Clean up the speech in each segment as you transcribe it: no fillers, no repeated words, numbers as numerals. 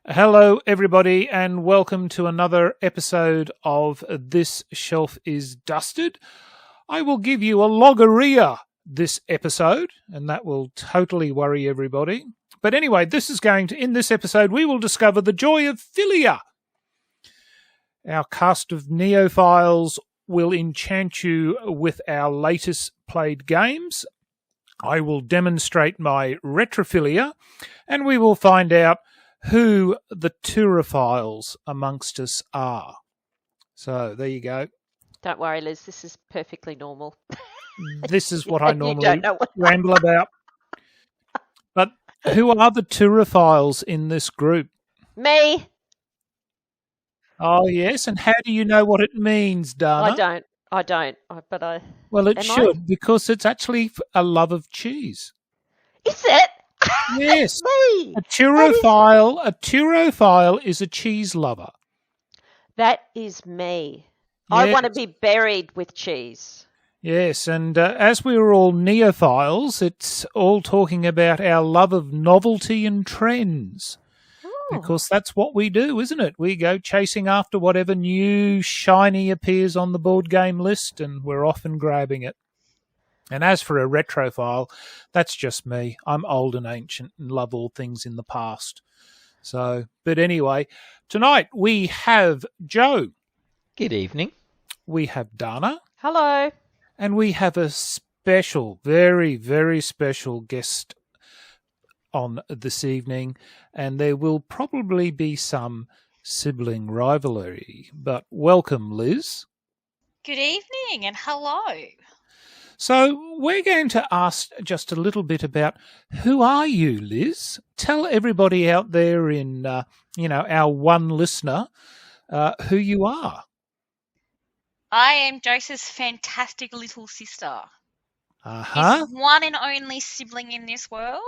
Hello, everybody, and welcome to another episode of This Shelf is Dusted. I will give you a logorrhea this episode, and that will totally worry everybody. But anyway, in this episode, we will discover the joy of philia. Our cast of neophiles will enchant you with our latest played games. I will demonstrate my retrophilia, and we will find out who the tourophiles amongst us are. So there you go. Don't worry, Liz. This is perfectly normal. This is what I normally ramble about. But who are the tourophiles in this group? Me. Oh, yes. And how do you know what it means, Dana? I don't. Well, it should, because it's actually a love of cheese. Is it? Yes. Me. A tourophile is a cheese lover. That is me. Yes. I want to be buried with cheese. Yes, and as we are all neophiles, it's all talking about our love of novelty and trends. Because that's what we do, isn't it? We go chasing after whatever new shiny appears on the board game list, and we're often grabbing it. And as for a retrophile, that's just me. I'm old and ancient and love all things in the past. So, but anyway, tonight we have Joe. Good evening. We have Dana. Hello. And we have a special, very, very special guest on this evening, and there will probably be some sibling rivalry. But welcome, Liz. Good evening and hello. So we're going to ask just a little bit about who are you, Liz? Tell everybody out there in, our one listener, who you are. I am Joseph's fantastic little sister. Uh-huh. His one and only sibling in this world.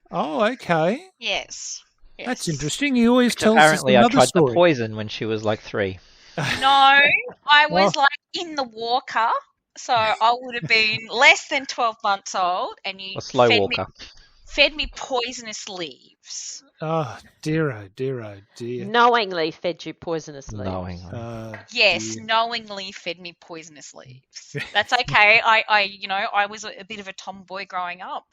Oh, okay. Yes. That's interesting. You always tell us Apparently another I tried story. the poison when she was like 3. No, I was in the walker, so I would have been less than 12 months old, and you A slow walker. fed me poisonous leaves. Oh, dear, oh, dear, oh, dear. Knowingly fed you poisonous leaves. Knowingly. Yes, dear. Knowingly fed me poisonous leaves. That's okay. I was a bit of a tomboy growing up.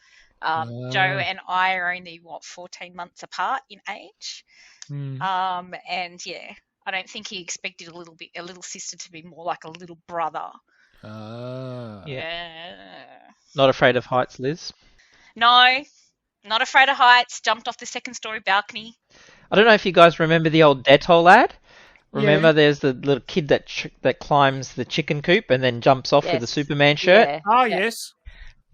Joe and I are only 14 months apart in age. And yeah, I don't think he expected a little sister to be more like a little brother. Yeah. Not afraid of heights, Liz? No, not afraid of heights. Jumped off the second-story balcony. I don't know if you guys remember the old Dettol ad. Remember, there's the little kid that climbs the chicken coop and then jumps off with a Superman shirt. Yeah. Oh, yes.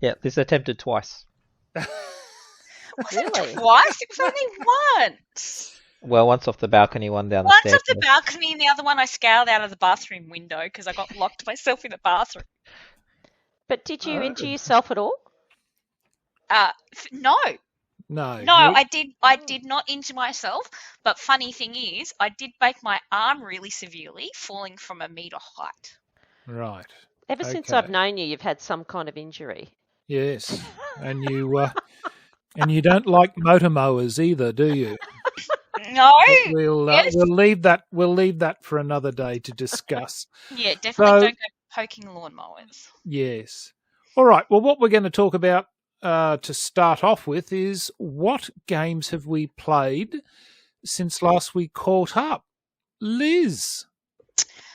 Yeah, this attempted twice. Really? Twice? It was only once. Well, once off the balcony, one down the Once stairs. off the balcony, and the other one I scaled out of the bathroom window because I got locked myself in the bathroom. But did you injure yourself at all? No. No. I did not injure myself. But funny thing is, I did break my arm really severely, falling from a metre height. Right. Ever since I've known you, you've had some kind of injury. Yes. And you don't like motor mowers either, do you? No. We'll leave that for another day to discuss. Yeah, definitely don't go poking lawnmowers. Yes. All right. Well, what we're going to talk about to start off with is what games have we played since last we caught up? Liz.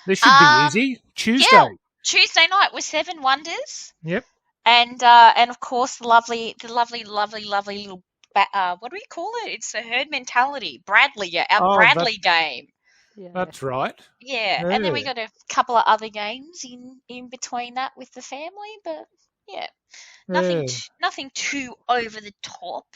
This should be easy. Tuesday. Yeah, Tuesday night was Seven Wonders. Yep. And of course the lovely little what do we call it? It's a herd mentality. Bradley, Bradley game. Yeah. That's right. Yeah, and then we got a couple of other games in between that with the family, but yeah, nothing too over the top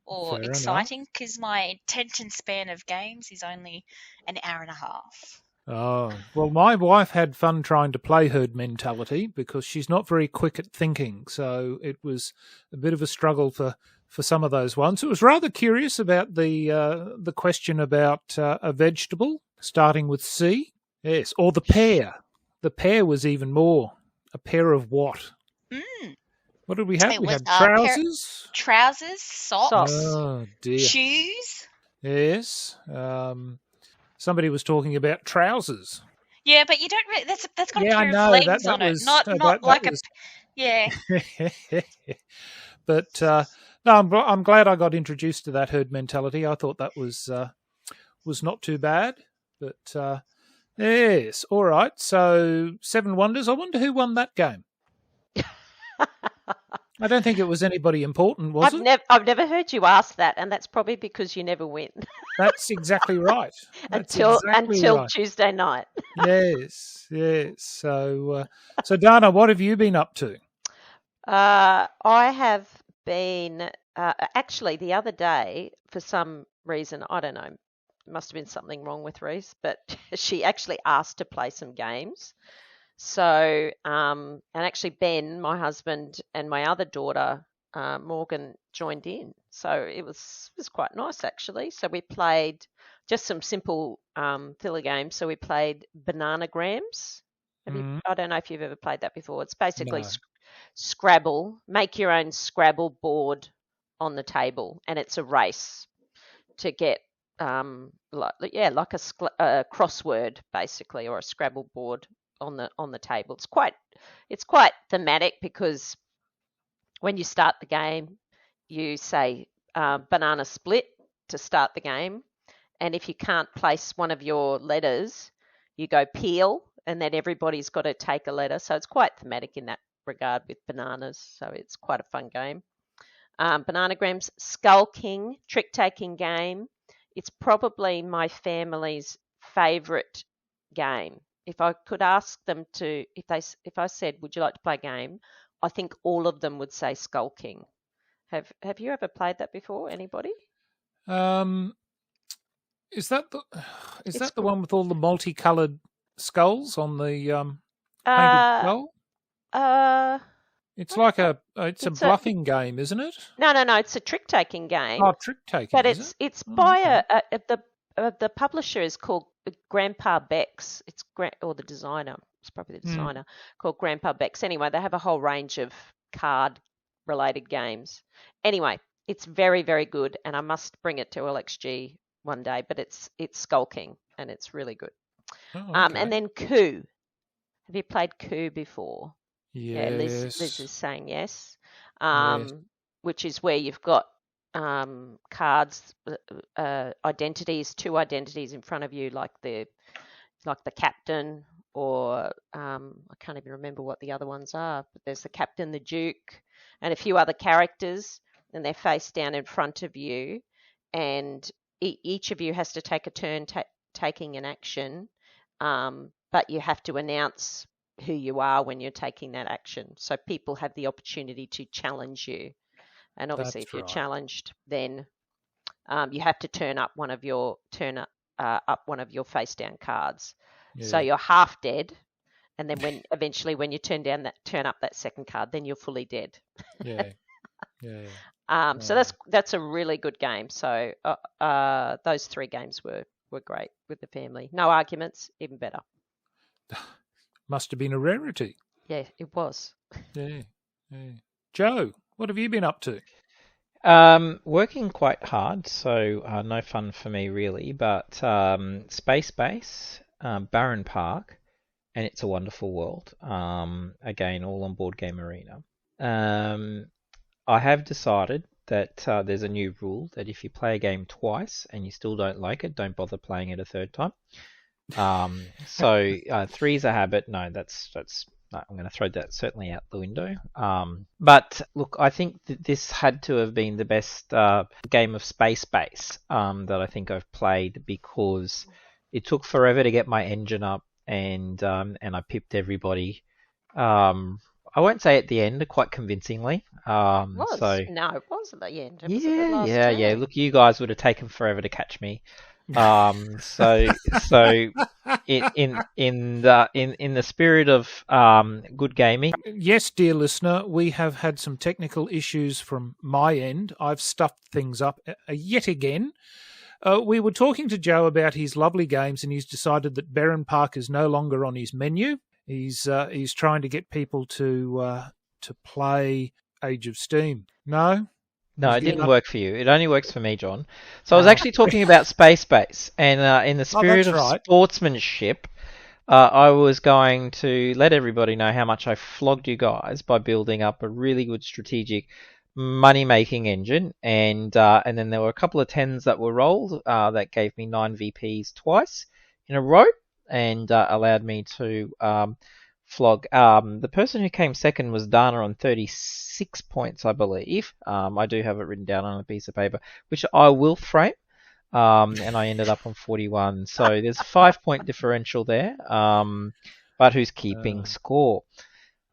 or Fair exciting because my attention span of games is only an hour and a half. Oh, well, my wife had fun trying to play herd mentality because she's not very quick at thinking. So it was a bit of a struggle for some of those ones. It was rather curious about the question about a vegetable starting with C. Yes, or the pear. The pear was even more. A pair of what? What did we have? We had trousers. Trousers, socks, Oh, dear. shoes. Yes. Somebody was talking about trousers. Yeah, but you don't. That's got a I pair know. of legs on it, not like a. Yeah. But no, I'm glad I got introduced to that herd mentality. I thought that was not too bad. But yes, all right. So 7 Wonders. I wonder who won that game. I don't think it was anybody important, was it? I've never heard you ask that, and that's probably because you never win. That's exactly right. Until Tuesday night. Yes. So Dana, what have you been up to? I have been actually the other day, for some reason, I don't know, must have been something wrong with Reese, but she actually asked to play some games. So, and actually Ben, my husband, and my other daughter, Morgan, joined in. So it was quite nice, actually. So we played just some simple filler games. So we played Bananagrams. I don't know if you've ever played that before. It's basically Scrabble. Make your own Scrabble board on the table, and it's a race to get like a crossword basically, or a Scrabble board on the table. It's quite thematic because when you start the game, you say banana split to start the game, and if you can't place one of your letters, you go peel, and then everybody's got to take a letter. So it's quite thematic in that regard with bananas. So it's quite a fun game. Bananagrams, Skull King, trick-taking game. It's probably my family's favourite game. If I could ask them to, if I said, would you like to play a game? I think all of them would say Skull King. Have you ever played that before? Anybody? Is that the one with all the multicoloured skulls on the painted skull? It's like a bluffing game, isn't it? No. It's a trick-taking game. Oh, trick-taking. But it's by the publisher is called Grandpa Beck's. Or the designer. It's probably the designer called Grandpa Beck's. Anyway, they have a whole range of card-related games. Anyway, it's very, very good, and I must bring it to LXG one day. But it's Skull King, and it's really good. Oh, okay. And then Coup. Have you played Coup before? Yes. Yeah, Liz is saying yes. Yes. Which is where you've got cards, identities, 2 identities in front of you, like the captain, or I can't even remember what the other ones are. But there's the captain, the duke, and a few other characters, and they're face down in front of you, and each of you has to take a turn taking an action, but you have to announce who you are when you're taking that action. So people have the opportunity to challenge you. And obviously if you're challenged, then you have to turn up one of your face down cards. Yeah. So you're half dead, and then when you turn up that second card, then you're fully dead. Yeah. So that's a really good game. So those 3 games were great with the family. No arguments, even better. Must have been a rarity. Yeah, it was. Yeah. Joe, what have you been up to? Working quite hard, so no fun for me really, but Space Base, Barron Park, and It's a Wonderful World, again, all on Board Game Arena. I have decided that there's a new rule that if you play a game twice and you still don't like it, don't bother playing it a third time. So 3 is a habit. No, that's no, I'm going to throw that certainly out the window. But look, I think that this had to have been the best game of Space Base that I think I've played, because it took forever to get my engine up, and I pipped everybody. I won't say at the end, quite convincingly. It was at the end. Yeah. Look, you guys would have taken forever to catch me. So in the spirit of good gaming. Yes, dear listener, we have had some technical issues from my end. I've stuffed things up yet again. We were talking to Joe about his lovely games, and he's decided that Barron Park is no longer on his menu. He's trying to get people to play Age of Steam. No. No, Was it good didn't enough? work for you. It only works for me, John. So I was Ah, actually talking about Space Base, and in the oh, spirit that's of right. sportsmanship, I was going to let everybody know how much I flogged you guys by building up a really good strategic money-making engine, and then there were a couple of tens that were rolled that gave me 9 VPs twice in a row, and allowed me to flog. The person who came second was Dana on 36 points, I believe. I do have it written down on a piece of paper, which I will frame. And I ended up on 41. So there's a 5 point differential there. But who's keeping score?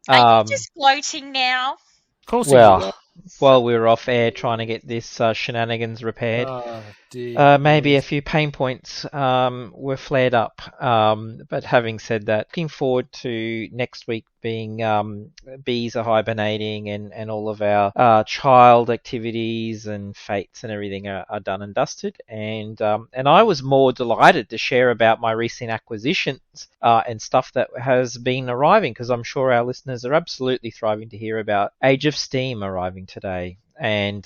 Are you Um, just gloating now? Of course he is. well, while we were off air trying to get this shenanigans repaired, Oh, dear. maybe a Yes. few pain points were flared up. But having said that, looking forward to next week being bees are hibernating and all of our child activities and fates and everything are done and dusted. And I was more delighted to share about my recent acquisitions and stuff that has been arriving, because I'm sure our listeners are absolutely thriving to hear about Age of Steam arriving today, and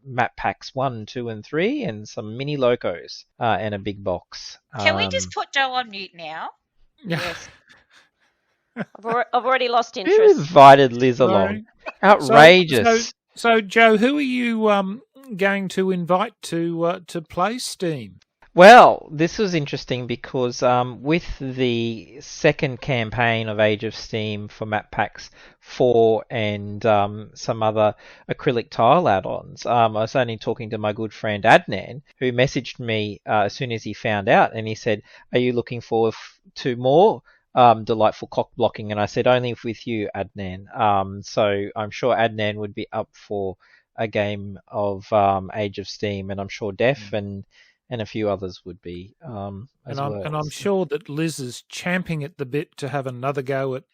map packs 1, 2, and 3, and some mini locos and a big box. Can we just put Joe on mute now? Yes. I've already lost Who interest. invited Liz along? Outrageous. So, Joe, who are you going to invite to play Steam? Well, this was interesting because with the second campaign of Age of Steam for map packs 4 and some other acrylic tile add-ons, I was only talking to my good friend Adnan, who messaged me as soon as he found out, and he said, "Are you looking forward to more delightful cock blocking?" And I said, "Only with you, Adnan." So I'm sure Adnan would be up for a game of Age of Steam, and I'm sure Def and a few others would be as well. And I'm sure that Liz is champing at the bit to have another go at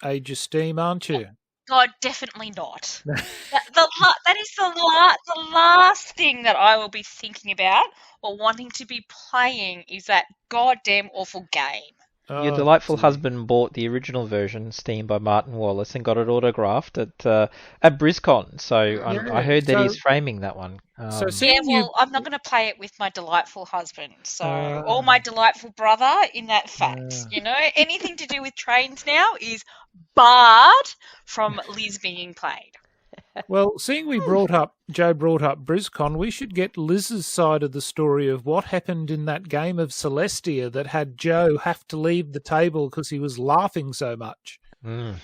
Age of Steam, aren't you? God, definitely not. That is the last thing that I will be thinking about or wanting to be playing is that goddamn awful game. Your delightful husband bought the original version, Steam by Martin Wallace, and got it autographed at BrizCon. So I heard that he's framing that one. I'm not going to play it with my delightful husband, or my delightful brother. In that fact, anything to do with trains now is barred from Liz being played. Well, seeing Joe brought up BrizCon, we should get Liz's side of the story of what happened in that game of Celestia that had Joe have to leave the table because he was laughing so much. Okay.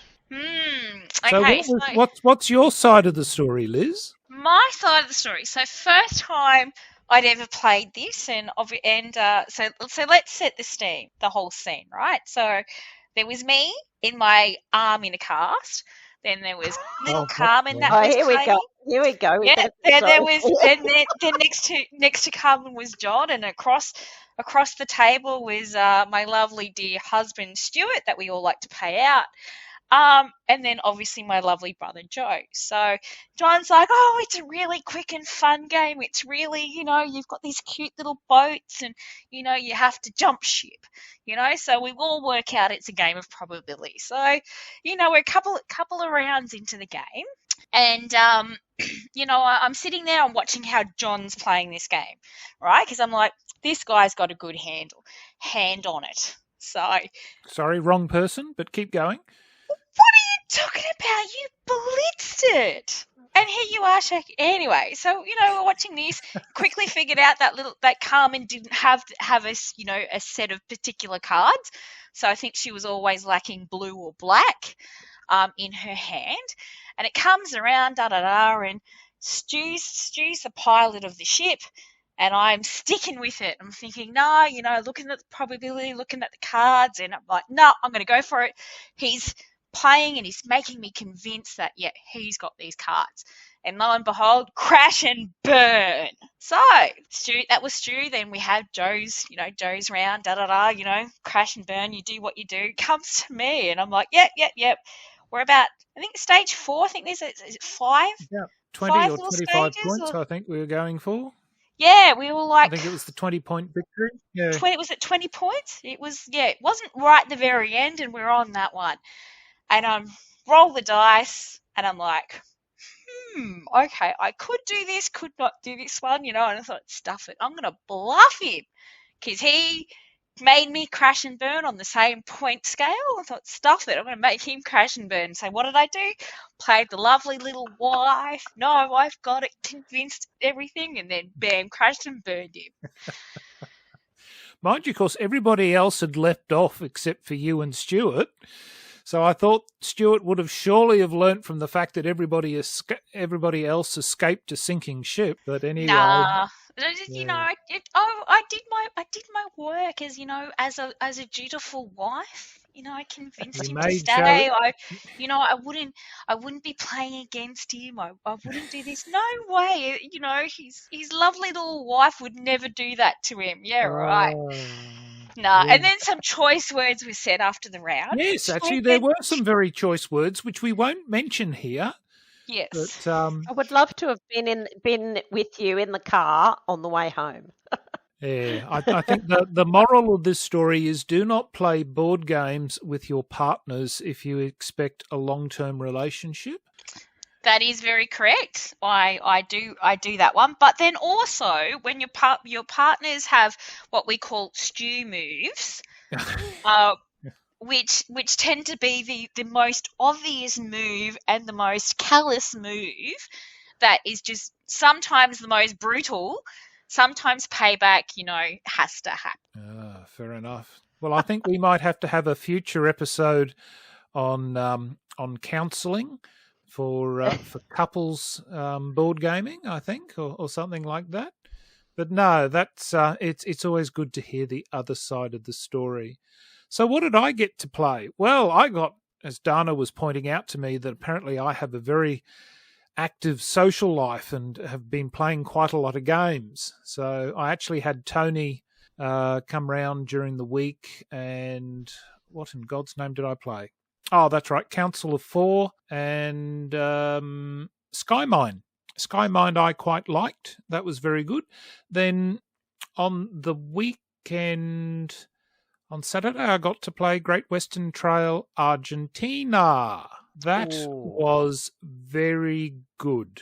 So what's your side of the story, Liz? My side of the story. So first time I'd ever played this, so let's set the whole scene, right? So there was me in my arm in a cast. Then there was little Carmen that was playing. Here we go. Yeah. Then next to Carmen was John, and across the table was my lovely dear husband Stuart that we all like to pay out. And then obviously my lovely brother Joe. So John's like, "Oh, it's a really quick and fun game. It's really, you've got these cute little boats and, you have to jump ship, so we all work out it's a game of probability." So, we're a couple of rounds into the game, and, I'm sitting there and watching how John's playing this game, right? Because I'm like, this guy's got a good hand on it. So. Sorry, wrong person, but keep going. What are you talking about? You blitzed it. And here you are shaking. Anyway, so, we're watching this, quickly figured out that Carmen didn't have a set of particular cards. So I think she was always lacking blue or black in her hand. And it comes around, and Stu's the pilot of the ship. And I'm sticking with it. I'm thinking, no, looking at the probability, looking at the cards. And I'm like, no, I'm going to go for it. He's playing and he's making me convinced that he's got these cards, and lo and behold, crash and burn. So that was Stu. Then we had Joe's round, crash and burn. You do what you do. Comes to me, and I'm like, yep. We're about, I think, stage 4. I think is it 5? Yeah, 20 or 25 points. I think we were going for. Yeah, we were like. I think it was the 20-point victory. Yeah. Was it 20 points? It was. Yeah, it wasn't right at the very end, and we're on that one. And roll the dice, and I'm like, okay, I could do this, could not do this one, and I thought, stuff it, I'm going to bluff him because he made me crash and burn on the same point scale. I thought, stuff it, I'm going to make him crash and burn. So what did I do? Played the lovely little wife. No, I've got it, convinced everything, and then bam, crashed and burned him. Mind you, of course, everybody else had left off except for you and Stuart. So I thought Stuart would have surely have learnt from the fact that everybody else escaped a sinking ship. But anyway, nah. Yeah. I did my work as a dutiful wife. I convinced You him to made stay. Joe- I wouldn't be playing against him. I wouldn't do this. No way. His lovely little wife would never do that to him. Yeah, right. Nah. yeah. And then some choice words were said after the round. Yes, actually, there were some very choice words which we won't mention here. Yes. But I would love to have been with you in the car on the way home. yeah, I think the moral of this story is do not play board games with your partners if you expect a long-term relationship. That is very correct. I do that one. But then also when your partners have what we call stew moves, which tend to be the most obvious move and the most callous move, that is just sometimes the most brutal. Sometimes payback, has to happen. Fair enough. Well, I think we might have to have a future episode on counselling for couples board gaming, I think, or something like that. But no, that's it's always good to hear the other side of the story. So what did I get to play? Well, I got, as Dana was pointing out to me, that apparently I have a very active social life and have been playing quite a lot of games. So I actually had Tony come round during the week, and what in God's name did I play? Oh, that's right, Council of Four and Skymine. Skymine I quite liked. That was very good. Then on the weekend, on Saturday, I got to play Great Western Trail Argentina. That was very good.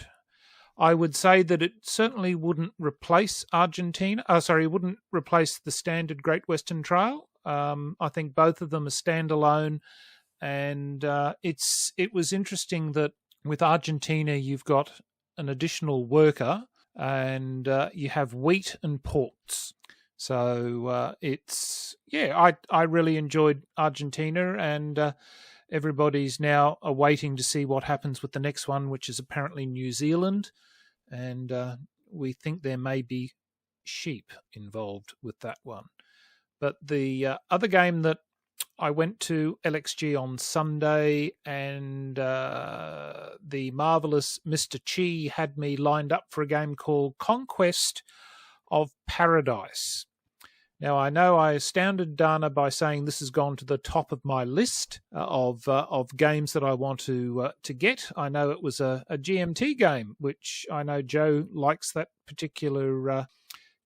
I would say that it certainly wouldn't replace Argentina. It wouldn't replace the standard Great Western Trail. I think both of them are standalone, and it was interesting that with Argentina you've got an additional worker, and you have wheat and ports. So I really enjoyed Argentina, and everybody's now awaiting to see what happens with the next one, which is apparently New Zealand, and we think there may be sheep involved with that one. But the other game that I went to LXG on Sunday, and the marvellous Mr. Chi had me lined up for a game called Conquest of Paradise. Now, I know I astounded Dana by saying this has gone to the top of my list of games that I want to get. I know it was a GMT game, which I know Joe likes that particular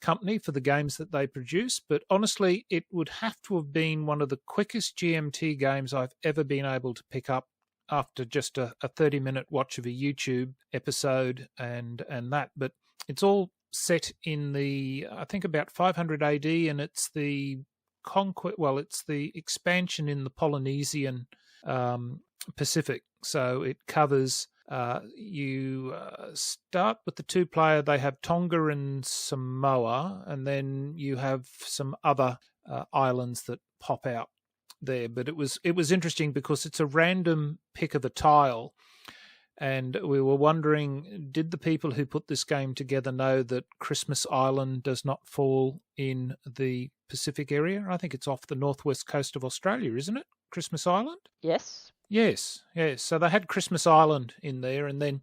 company for the games that they produce. But honestly, it would have to have been one of the quickest GMT games I've ever been able to pick up after just a 30-minute watch of a YouTube episode and that. But it's all set in I think about 500 AD, and it's the it's the expansion in the Polynesian Pacific. So it covers, you start with the two-player, they have Tonga and Samoa, and then you have some other islands that pop out there. But it was interesting because it's a random pick of a tile. And we were wondering, did the people who put this game together know that Christmas Island does not fall in the Pacific area? I think it's off the northwest coast of Australia, isn't it? Christmas Island? Yes. Yes. So they had Christmas Island in there, and then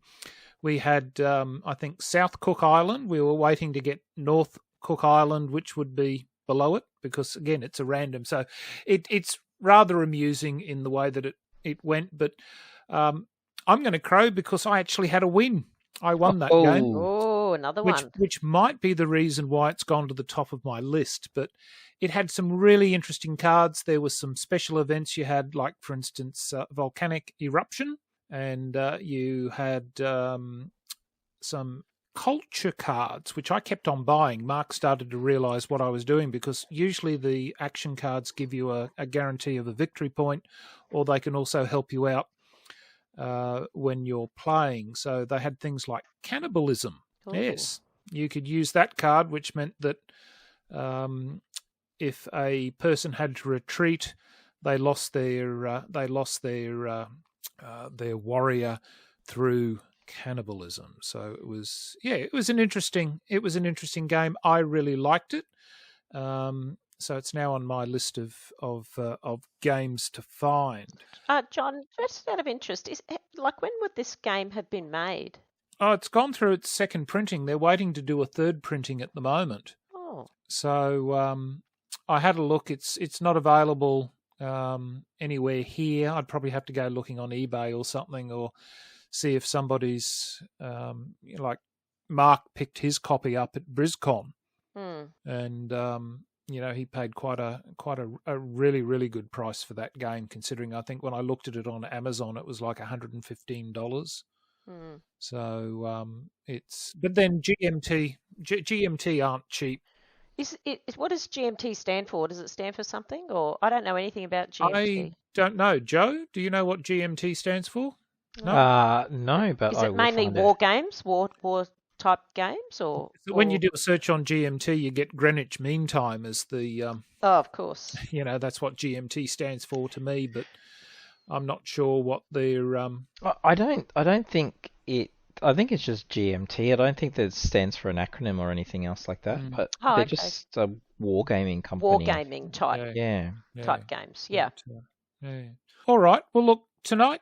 we had, I think, South Cook Island. We were waiting to get North Cook Island, which would be below it, because, again, it's a random. So it's rather amusing in the way that it went, but I'm going to crow because I actually had a win. I won that game. Oh, another one. Which might be the reason why it's gone to the top of my list. But it had some really interesting cards. There was some special events you had, like, for instance, volcanic eruption. and you had some culture cards, which I kept on buying. Mark started to realise what I was doing, because usually the action cards give you a guarantee of a victory point, or they can also help you out when you're playing. So they had things like cannibalism. Ooh. Yes, you could use that card, which meant that if a person had to retreat, they lost their warrior through cannibalism. So it was an interesting game. I really liked it. So it's now on my list of games to find. John, just out of interest, when would this game have been made? Oh, it's gone through its second printing. They're waiting to do a third printing at the moment. Oh. So I had a look. It's not available anywhere here. I'd probably have to go looking on eBay or something, or see if somebody's like Mark picked his copy up at BrizCon, and he paid quite a really, really good price for that game, considering I think when I looked at it on Amazon it was like $115. So but then GMT aren't cheap. What does GMT stand for? Does it stand for something, or I don't know anything about GMT? I don't know. Joe, do you know what GMT stands for? No, but is it mainly war games, war type games, or when you do a search on GMT, you get Greenwich Mean Time as the oh, of course. That's what GMT stands for to me, but I'm not sure what their I don't think it. I think it's just GMT. I don't think that it stands for an acronym or anything else like that. But they're just a wargaming company. Wargaming type. Type games. Yeah. All right. Well, look, I'll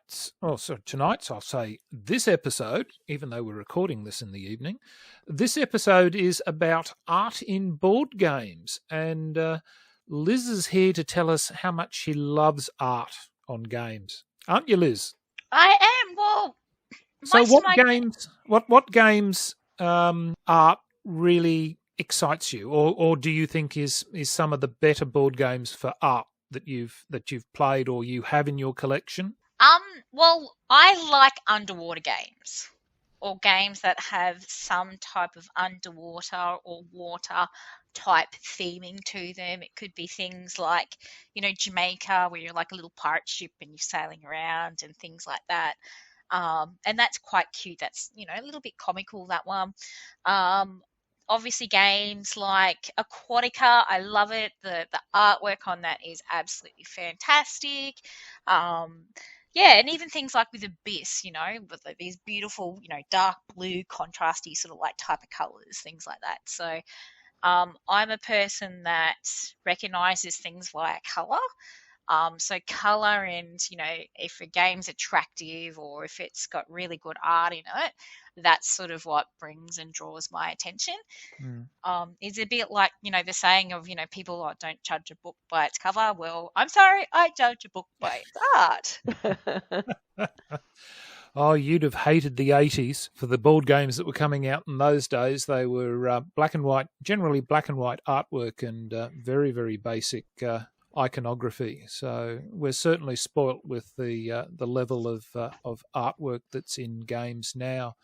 say this episode, even though we're recording this in the evening, this episode is about art in board games. And Liz is here to tell us how much she loves art on games. Aren't you, Liz? I am. Well, so what games art really excites you, or do you think is some of the better board games for art that you've played or you have in your collection? Well, I like underwater games, or games that have some type of underwater or water type theming to them. It could be things like, Jamaica, where you're like a little pirate ship and you're sailing around and things like that. And that's quite cute. That's, a little bit comical, that one. Obviously games like Aquatica, I love it. The artwork on that is absolutely fantastic. And even things like with Abyss, with these beautiful, dark blue, contrasty sort of like type of colours, things like that. So I'm a person that recognises things via colour. So colour and, if a game's attractive or if it's got really good art in it, that's sort of what brings and draws my attention. It's a bit like, the saying of, people don't judge a book by its cover. Well, I'm sorry, I judge a book by its art. Oh, you'd have hated the 80s for the board games that were coming out in those days. They were black and white, generally black and white artwork and very, very basic iconography. So we're certainly spoilt with the level of artwork that's in games now.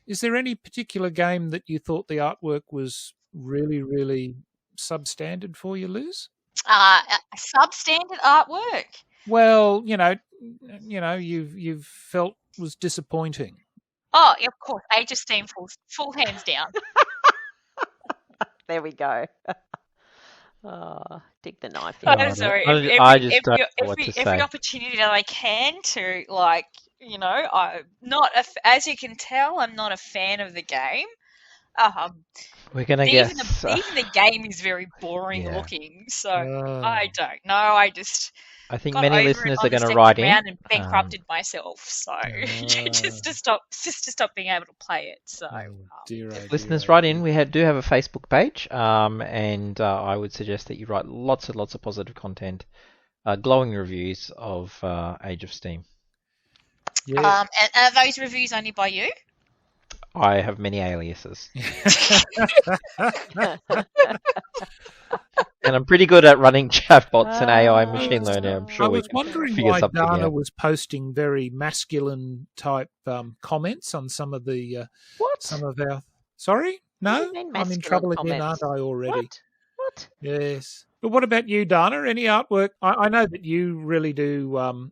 Is there any particular game that you thought the artwork was really, really substandard for you, Liz? Substandard artwork? Well, you've felt was disappointing. Oh, of course, Age of Steam, full hands down. There we go. Oh, dig the knife in. I'm sorry. Every opportunity that I can to, I'm not. As you can tell, I'm not a fan of the game. We're gonna even the game is very boring looking. So I don't know. I think many listeners are going to write in and bankrupted myself. So just to stop being able to play it. So listeners, write in. We do have a Facebook page, and I would suggest that you write lots and lots of positive content, glowing reviews of Age of Steam. And are those reviews only by you? I have many aliases. And I'm pretty good at running chatbots and AI machine learning. I'm I sure we was can wondering figure why something Dana out. was posting very masculine type comments on some of the What? some of our. Sorry, What do no, you mean I'm in masculine trouble again, comments? aren't I already? What? Yes. But what about you, Dana? Any artwork? I know that you really do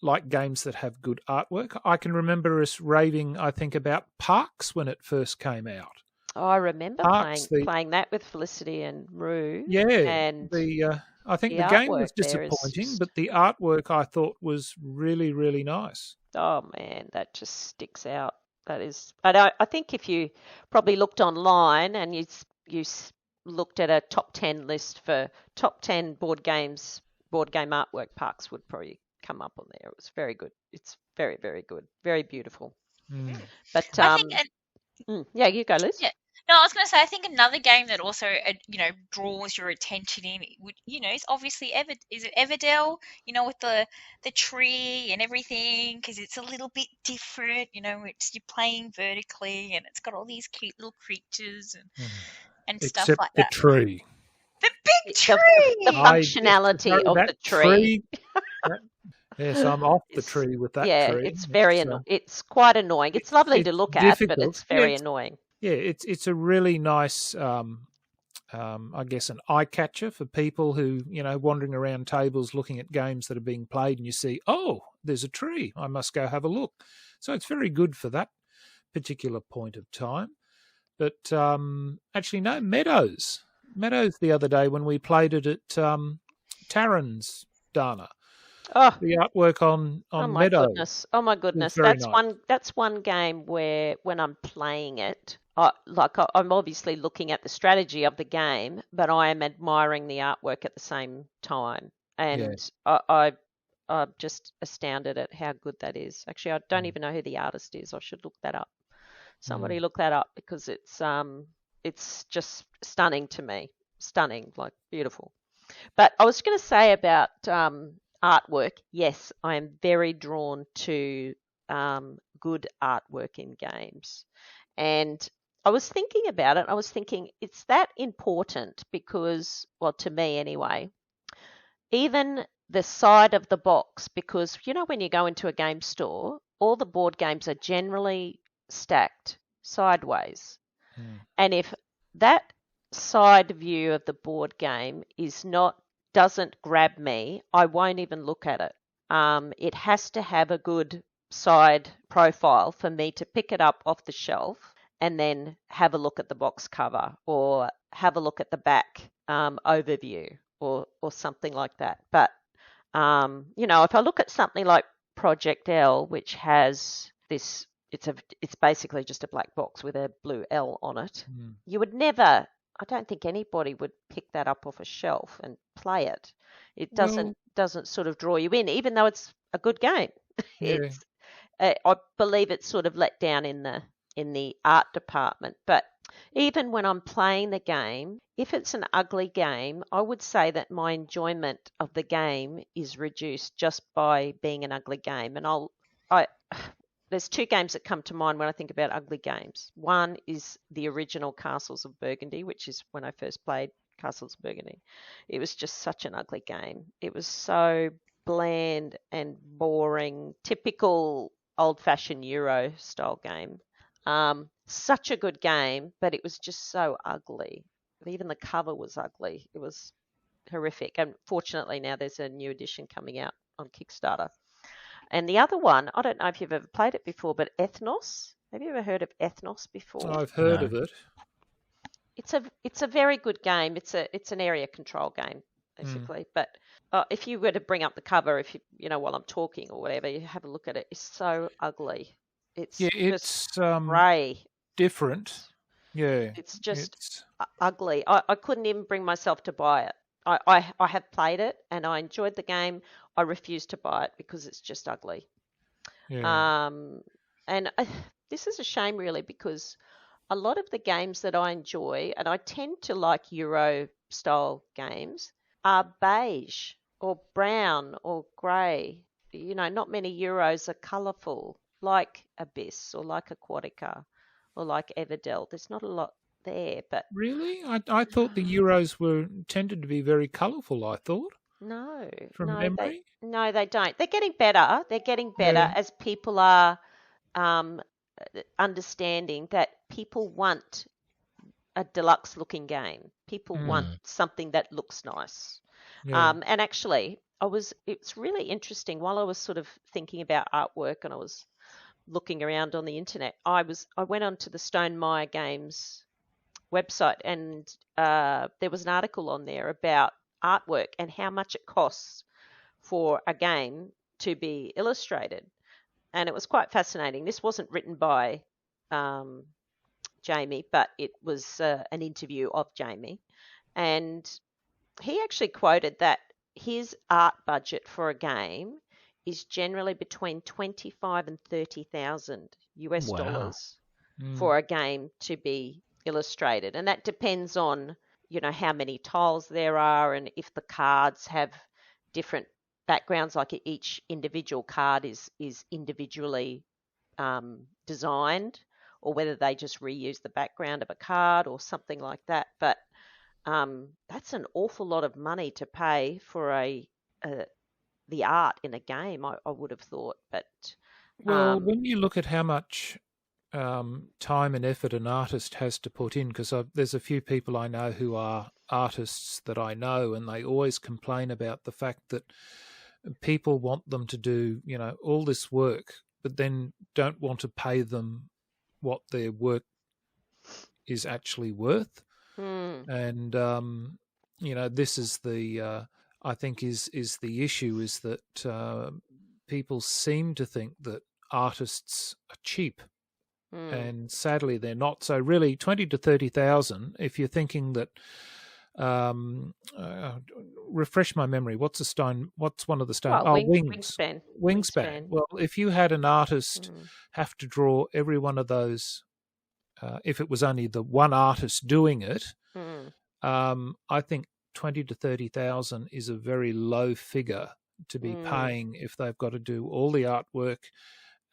like games that have good artwork. I can remember us raving, I think, about Parks when it first came out. Oh, I remember Parks, playing that with Felicity and Rue, yeah, and I think the the game was artwork there is disappointing, just, but the artwork I thought was really, really nice. oh man, that just sticks out. That is, I think if you probably looked online and looked at a top 10 list for top 10 board game artwork, Parks would probably come up on there. It was very good. It's very, very good, very beautiful. Mm. But I think, yeah, you go, Liz. yeah. No, I was going to say, I think another game that also, draws your attention in, is obviously is it Everdell, with the tree and everything, because it's a little bit different, you're playing vertically and it's got all these cute little creatures and stuff Except like the that. tree. The big The tree! functionality of the tree. Yes, I'm off the tree with that Yeah, tree. it's very it's quite annoying. It's lovely to look at, but difficult. it's very annoying. Yeah, it's a really nice, I guess, an eye catcher for people who wandering around tables looking at games that are being played, and you see, oh, there's a tree. I must go have a look. So it's very good for that particular point of time. But actually, no, Meadows the other day when we played it at Taryn's, Dana. Oh, the artwork on oh my Meadows. goodness! Oh my goodness! very That's nice. That's one game where when I'm playing it, I'm obviously looking at the strategy of the game, but I am admiring the artwork at the same time, and I'm just astounded at how good that is. Actually, I don't even know who the artist is. I should look that up. Somebody look that up because it's just stunning to me. Stunning, like beautiful. But I was going to say about artwork. Yes, I am very drawn to good artwork in games. And I was thinking about it. I was thinking it's that important because, well, to me anyway, even the side of the box, because, when you go into a game store, all the board games are generally stacked sideways. And if that side view of the board game doesn't grab me, I won't even look at it. It has to have a good side profile for me to pick it up off the shelf and then have a look at the box cover or have a look at the back overview or something like that. But if I look at something like Project L, which has this, it's basically just a black box with a blue L on it. You would never, I don't think anybody would pick that up off a shelf and play it. It doesn't sort of draw you in, even though it's a good game. Yeah. I believe it's sort of let down in the art department. But even when I'm playing the game, if it's an ugly game, I would say that my enjoyment of the game is reduced just by being an ugly game. And there's two games that come to mind when I think about ugly games. One is the original Castles of Burgundy, which is when I first played Castles of Burgundy. It was just such an ugly game. It was so bland and boring, typical old-fashioned Euro style game. Such a good game, but it was just so ugly. Even the cover was ugly. It was horrific. And fortunately now there's a new edition coming out on Kickstarter. And the other one, I don't know if you've ever played it before, but Ethnos. Have you ever heard of Ethnos before? I've heard of it. It's a very good game. It's an area control game, basically. But if you were to bring up the cover, if while I'm talking or whatever, you have a look at it. It's so ugly. It's just grey. Different. Yeah. It's just ugly. I couldn't even bring myself to buy it. I have played it and I enjoyed the game. I refuse to buy it because it's just ugly. Yeah. And this is a shame really because a lot of the games that I enjoy, and I tend to like Euro style games, are beige or brown or grey. Not many Euros are colourful like Abyss or like Aquatica or like Everdell. There's not a lot there. But Really? I thought the Euros tended to be very colourful, I thought, no, from memory. they don't. They're getting better. They're getting better Yeah. as people are um, understanding that people want a deluxe looking game. People want something that looks nice. Yeah. And actually, it's really interesting while I was sort of thinking about artwork and I was looking around on the internet, I went onto the Stone Meyer Games website and there was an article on there about artwork and how much it costs for a game to be illustrated. And it was quite fascinating. This wasn't written by Jamie, but it was an interview of Jamie. And he actually quoted that his art budget for a game is generally between 25 and 30,000 US dollars for a game to be illustrated. And that depends on, how many tiles there are and if the cards have different backgrounds, like each individual card is individually designed, or whether they just reuse the background of a card or something like that. But that's an awful lot of money to pay for the art in a game, I would have thought. But well, when you look at how much time and effort an artist has to put in, because there's a few people I know who are artists that I know, and they always complain about the fact that people want them to do, all this work, but then don't want to pay them what their work is actually worth. And this is the I think is the issue, is that people seem to think that artists are cheap, and sadly they're not. So really, 20 to 30,000. If you're thinking that, refresh my memory. What's one of the stone? Wingspan. Well, if you had an artist have to draw every one of those. If it was only the one artist doing it, I think 20 to 30,000 is a very low figure to be paying if they've got to do all the artwork,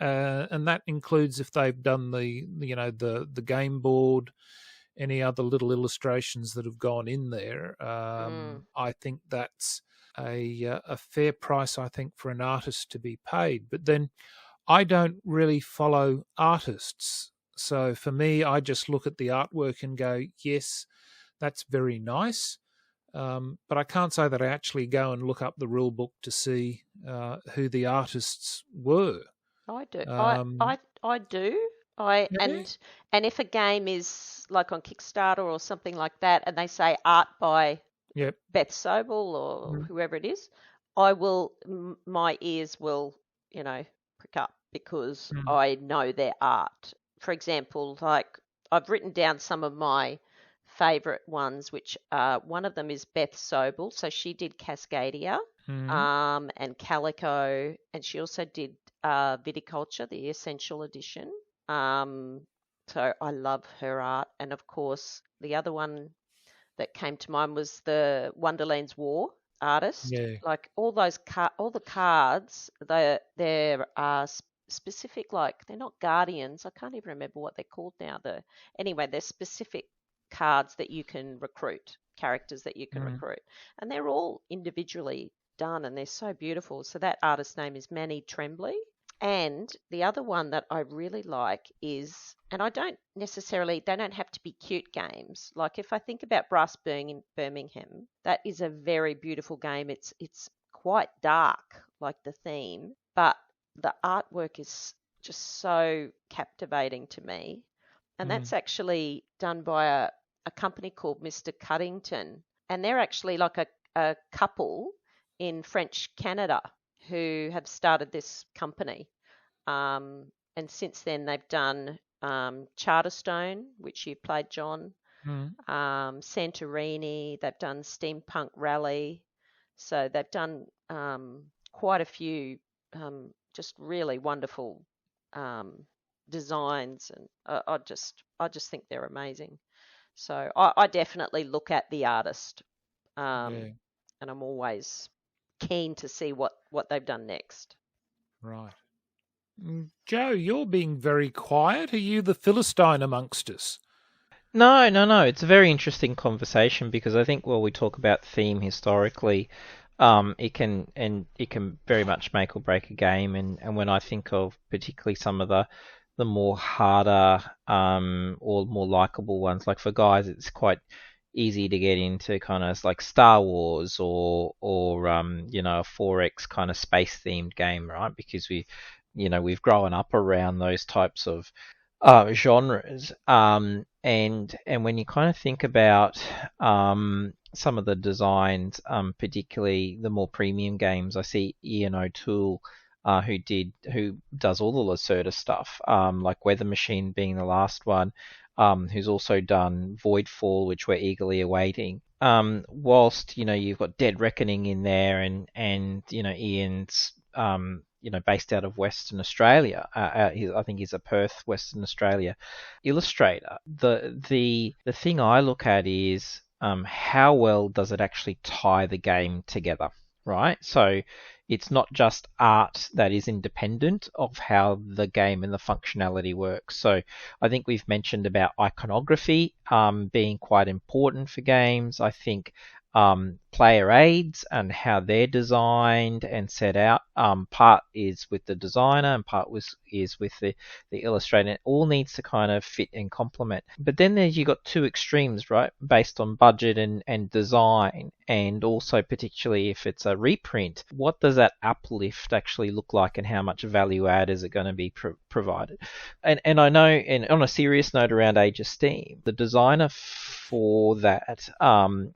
and that includes if they've done the game board, any other little illustrations that have gone in there. I think that's a fair price, I think, for an artist to be paid. But then I don't really follow artists. So for me, I just look at the artwork and go, yes, that's very nice. But I can't say that I actually go and look up the rule book to see who the artists were. I do. I do. And if a game is like on Kickstarter or something like that, and they say art by Beth Sobel or whoever it is, my ears will, prick up because I know their art. For example, like I've written down some of my favorite ones, which one of them is Beth Sobel. So she did Cascadia and Calico, and she also did Viticulture, the Essential Edition. So I love her art. And of course, the other one that came to mind was the Wonderland's War artist. Yeah. Like all the cards, they're specific, like they're not guardians. I can't even remember what they're called now. Anyway, they're specific cards that you can recruit, characters that you can recruit, and they're all individually done, and they're so beautiful. So that artist's name is Manny Tremblay. And the other one that I really like is, and they don't have to be cute games. Like if I think about Brass Birmingham, that is a very beautiful game. It's quite dark, like the theme, but the artwork is just so captivating to me. And that's actually done by a company called Mr. Cuddington. And they're actually like a couple in French Canada who have started this company. And since then they've done Charterstone, which you played, John, Santorini, they've done Steampunk Rally. So they've done quite a few just really wonderful designs, and I just think they're amazing. So I definitely look at the artist, and I'm always keen to see what they've done next. Right. Joe, you're being very quiet. Are you the Philistine amongst us? No, no, no. It's a very interesting conversation because I think when we talk about theme historically, it can very much make or break a game. And when I think of particularly some of the more harder or more likable ones, like for guys, it's quite easy to get into kind of like Star Wars or a 4X kind of space themed game, right? Because we've grown up around those types of genres. And when you kind of think about some of the designs, particularly the more premium games, I see Ian O'Toole, who does all the Lacerda stuff, like Weather Machine being the last one, who's also done Voidfall, which we're eagerly awaiting. Whilst you've got Dead Reckoning in there, and Ian's based out of Western Australia. I think he's a Perth, Western Australia illustrator. The thing I look at is how well does it actually tie the game together, right? So it's not just art that is independent of how the game and the functionality works. So I think we've mentioned about iconography being quite important for games. I think player aids and how they're designed and set out. Part is with the designer and part is with the illustrator. It all needs to kind of fit and complement. But then there's you got two extremes, right? Based on budget and design, and also particularly if it's a reprint, what does that uplift actually look like, and how much value add is it going to be provided? And I know, and on a serious note around Age of Steam, the designer for that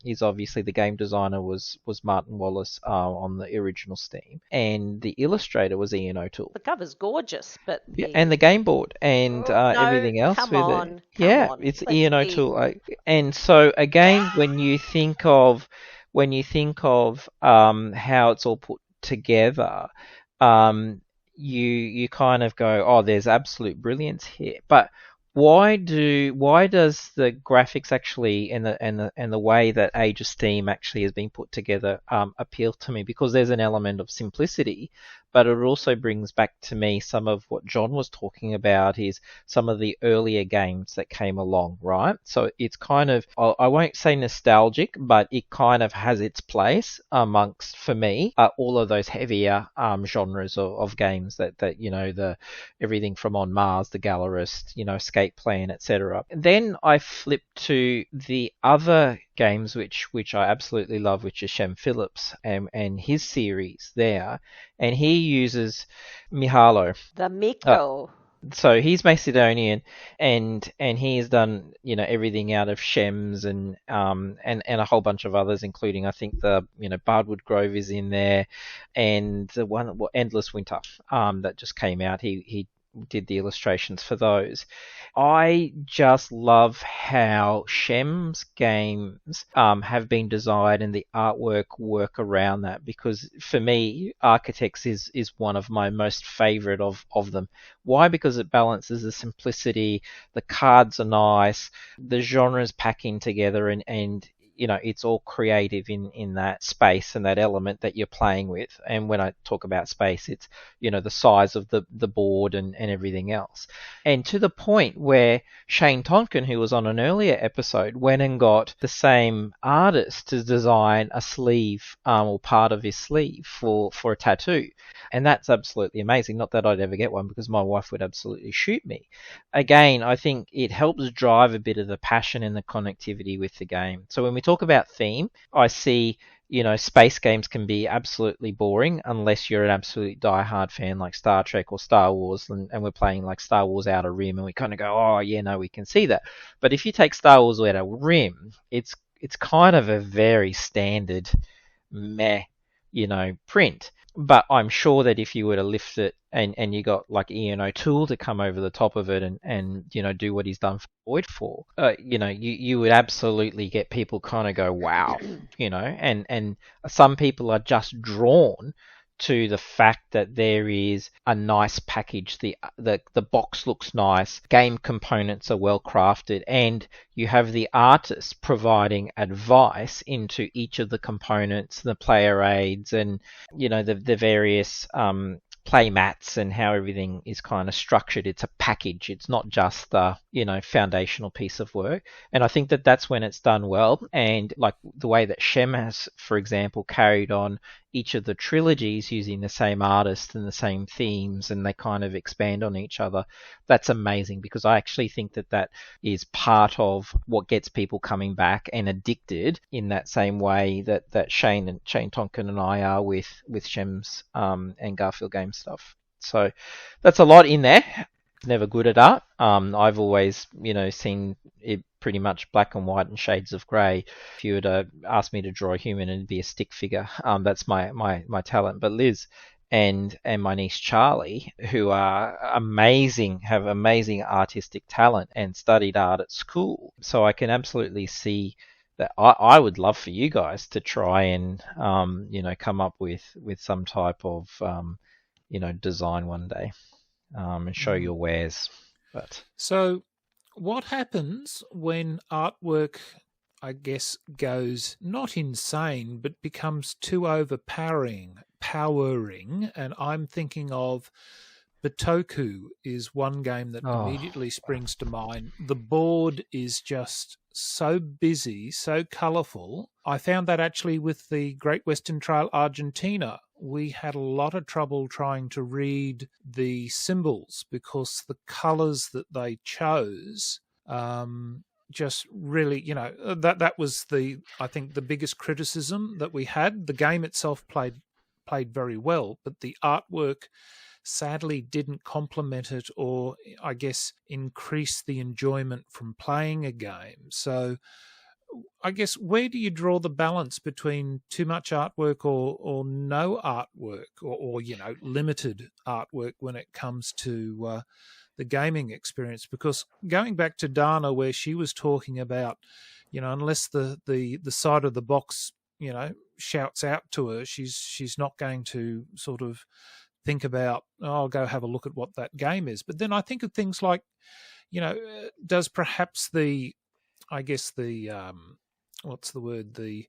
is obviously the game designer was Martin Wallace on the original Steam, and the illustrator was Ian O'Toole. The cover's gorgeous, but and the game board and everything else come with on, it. Yeah, on. it's Let's Ian O'Toole. And so again, when you think of how it's all put together, you kind of go, oh, there's absolute brilliance here. But why does the graphics actually and the way that Age of Steam actually has been put together appeal to me? Because there's an element of simplicity, but it also brings back to me some of what John was talking about, is some of the earlier games that came along, right? So it's kind of, I won't say nostalgic, but it kind of has its place amongst, for me, all of those heavier genres of games that the everything from On Mars, The Gallerist, Escape Plan, etc. Then I flipped to the other games which I absolutely love, which is Shem Phillips and his series there, and he uses Mihalo. The Miko. So he's Macedonian, and he has done everything out of Shems and a whole bunch of others, including I think the Bardwood Grove is in there, and the one Endless Winter that just came out. He did the illustrations for those. I just love how Shem's games have been designed and the artwork work around that, because for me, Architects is one of my most favorite of them. Why? Because it balances the simplicity, the cards are nice, the genres packing together, and it's all creative in that space and that element that you're playing with. And when I talk about space, it's, the size of the board and everything else. And to the point where Shane Tonkin, who was on an earlier episode, went and got the same artist to design a sleeve or part of his sleeve for a tattoo. And that's absolutely amazing. Not that I'd ever get one, because my wife would absolutely shoot me. Again, I think it helps drive a bit of the passion and the connectivity with the game. So when we talk about theme, I see, space games can be absolutely boring unless you're an absolute diehard fan like Star Trek or Star Wars, and we're playing like Star Wars Outer Rim, and we kind of go, oh yeah, no, we can see that. But if you take Star Wars Outer Rim, it's kind of a very standard meh, print. But I'm sure that if you were to lift it and you got like Ian O'Toole to come over the top of it and do what he's done for Voidfall, you would absolutely get people kind of go, wow, and some people are just drawn to the fact that there is a nice package. The box looks nice, game components are well crafted, and you have the artist providing advice into each of the components, the player aids, and the various play mats and how everything is kind of structured. It's a package. It's not just the, foundational piece of work. And I think that that's when it's done well. And like the way that Shem has, for example, carried on each of the trilogies using the same artist and the same themes, and they kind of expand on each other. That's amazing, because I actually think that that is part of what gets people coming back and addicted in that same way that Shane Tonkin and I are with Shem's and Garfield game stuff. So that's a lot in there. Never good at art. I've always, seen it pretty much black and white and shades of grey. If you were to ask me to draw a human, it'd be a stick figure. That's my talent. But Liz and my niece Charlie, who are amazing, have amazing artistic talent and studied art at school. So I can absolutely see that I would love for you guys to try and, come up with some type of, design one day. And show your wares. But so what happens when artwork, I guess, goes not insane but becomes too overpowering? And I'm thinking of Bitoku is one game that immediately springs to mind. The board is just so busy, so colourful. I found that actually with the Great Western Trail Argentina. We had a lot of trouble trying to read the symbols because the colours that they chose just really, that was I think the biggest criticism that we had. The game itself played very well, but the artwork sadly didn't complement it, or I guess increase the enjoyment from playing a game. So I guess, where do you draw the balance between too much artwork or no artwork, or limited artwork when it comes to the gaming experience? Because going back to Dana, where she was talking about, unless the side of the box, shouts out to her, she's not going to sort of think about, I'll go have a look at what that game is. But then I think of things like, does perhaps the what's the word, the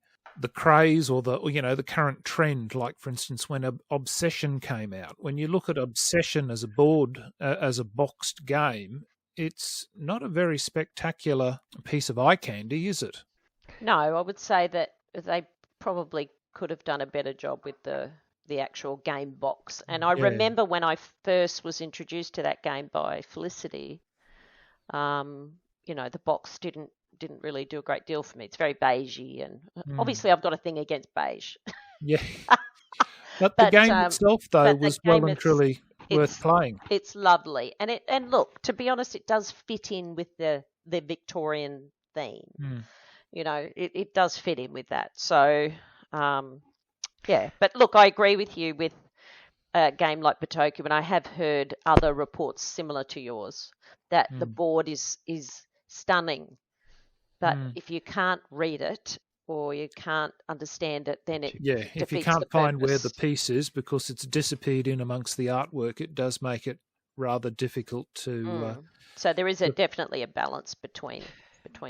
craze or the current trend, like for instance when Obsession came out, when you look at Obsession as a board, as a boxed game, it's not a very spectacular piece of eye candy, is it? No, I would say that they probably could have done a better job with the actual game box. And I remember when I first was introduced to that game by Felicity, the box didn't really do a great deal for me. It's very beigey, and obviously I've got a thing against beige. Yeah. But the game itself, though, was well and truly worth playing. It's lovely. And look, to be honest, it does fit in with the Victorian theme. It does fit in with that. So, yeah. But look, I agree with you with a game like Bitoku, and I have heard other reports similar to yours that the board is stunning. But if you can't read it or you can't understand it, then it if you can't find where the piece is because it's disappeared in amongst the artwork, it does make it rather difficult to. So there is definitely a balance between.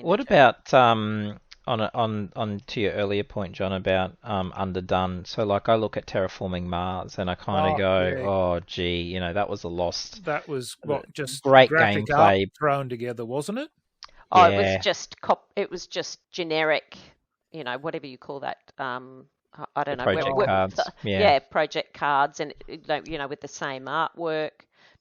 What about on to your earlier point, John, about underdone? So like I look at Terraforming Mars and I kind of go, gee, that was a lost. That was just great graphic gameplay art thrown together, wasn't it? Oh, yeah. It was just generic, whatever you call that. I don't know. Project cards. Project cards, and with the same artwork.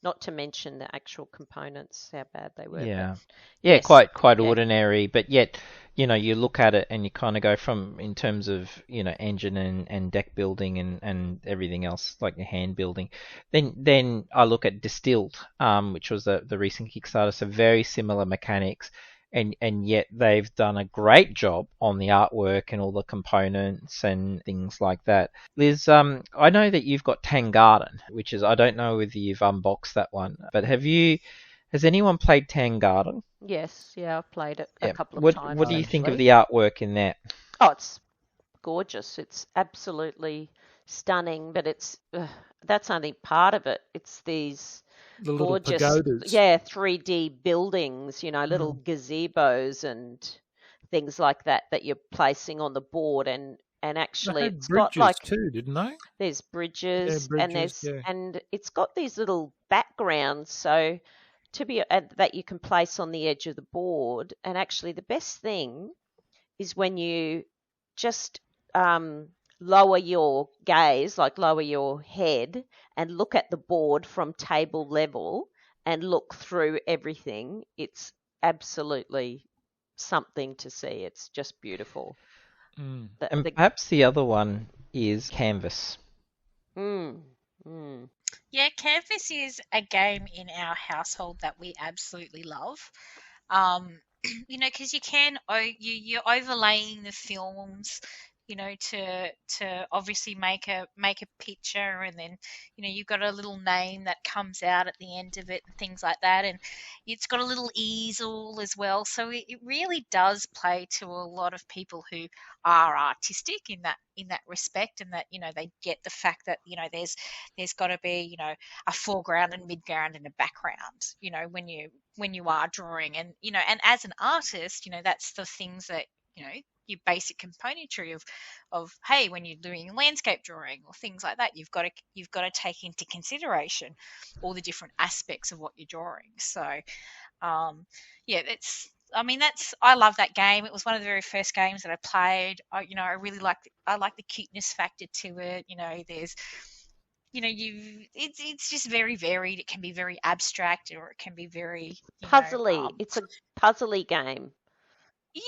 Not to mention the actual components, how bad they were. Yeah, yes. quite ordinary. But yet, you look at it and you kind of go from, in terms of engine and deck building and everything else, like your hand building. Then I look at Distilled, which was the recent Kickstarter. So very similar mechanics. And yet they've done a great job on the artwork and all the components and things like that. Liz, I know that you've got Tangarden, which is, I don't know whether you've unboxed that one, but has anyone played Tangarden? Yes, I've played it a couple of times. What do you think of the artwork in that? Oh, it's gorgeous. It's absolutely stunning, but that's only part of it. It's these the gorgeous, pagodas. 3D buildings, little gazebos and things like that you're placing on the board, and and They actually had it's got bridges like too, didn't they? there's bridges, and bridges, and it's got these little backgrounds, so that you can place on the edge of the board. And actually, the best thing is when you just lower your gaze, like lower your head, and look at the board from table level and look through everything. It's absolutely something to see. It's just beautiful. Mm. And perhaps the other one is Canvas. Yeah, Canvas is a game in our household that we absolutely love. Because you're overlaying the films, to obviously make a picture, and then you've got a little name that comes out at the end of it and things like that, and it's got a little easel as well. So it really does play to a lot of people who are artistic in that respect, and that they get the fact that there's got to be a foreground and midground and a background when you are drawing, and and as an artist that's the things that your basic componentry of hey, when you're doing landscape drawing or things like that, you've got to take into consideration all the different aspects of what you're drawing. So yeah, I love that game. It was one of the very first games that I played. I really like the cuteness factor to it. There's it's just very varied. It can be very abstract, or it can be very puzzly. It's a puzzly game.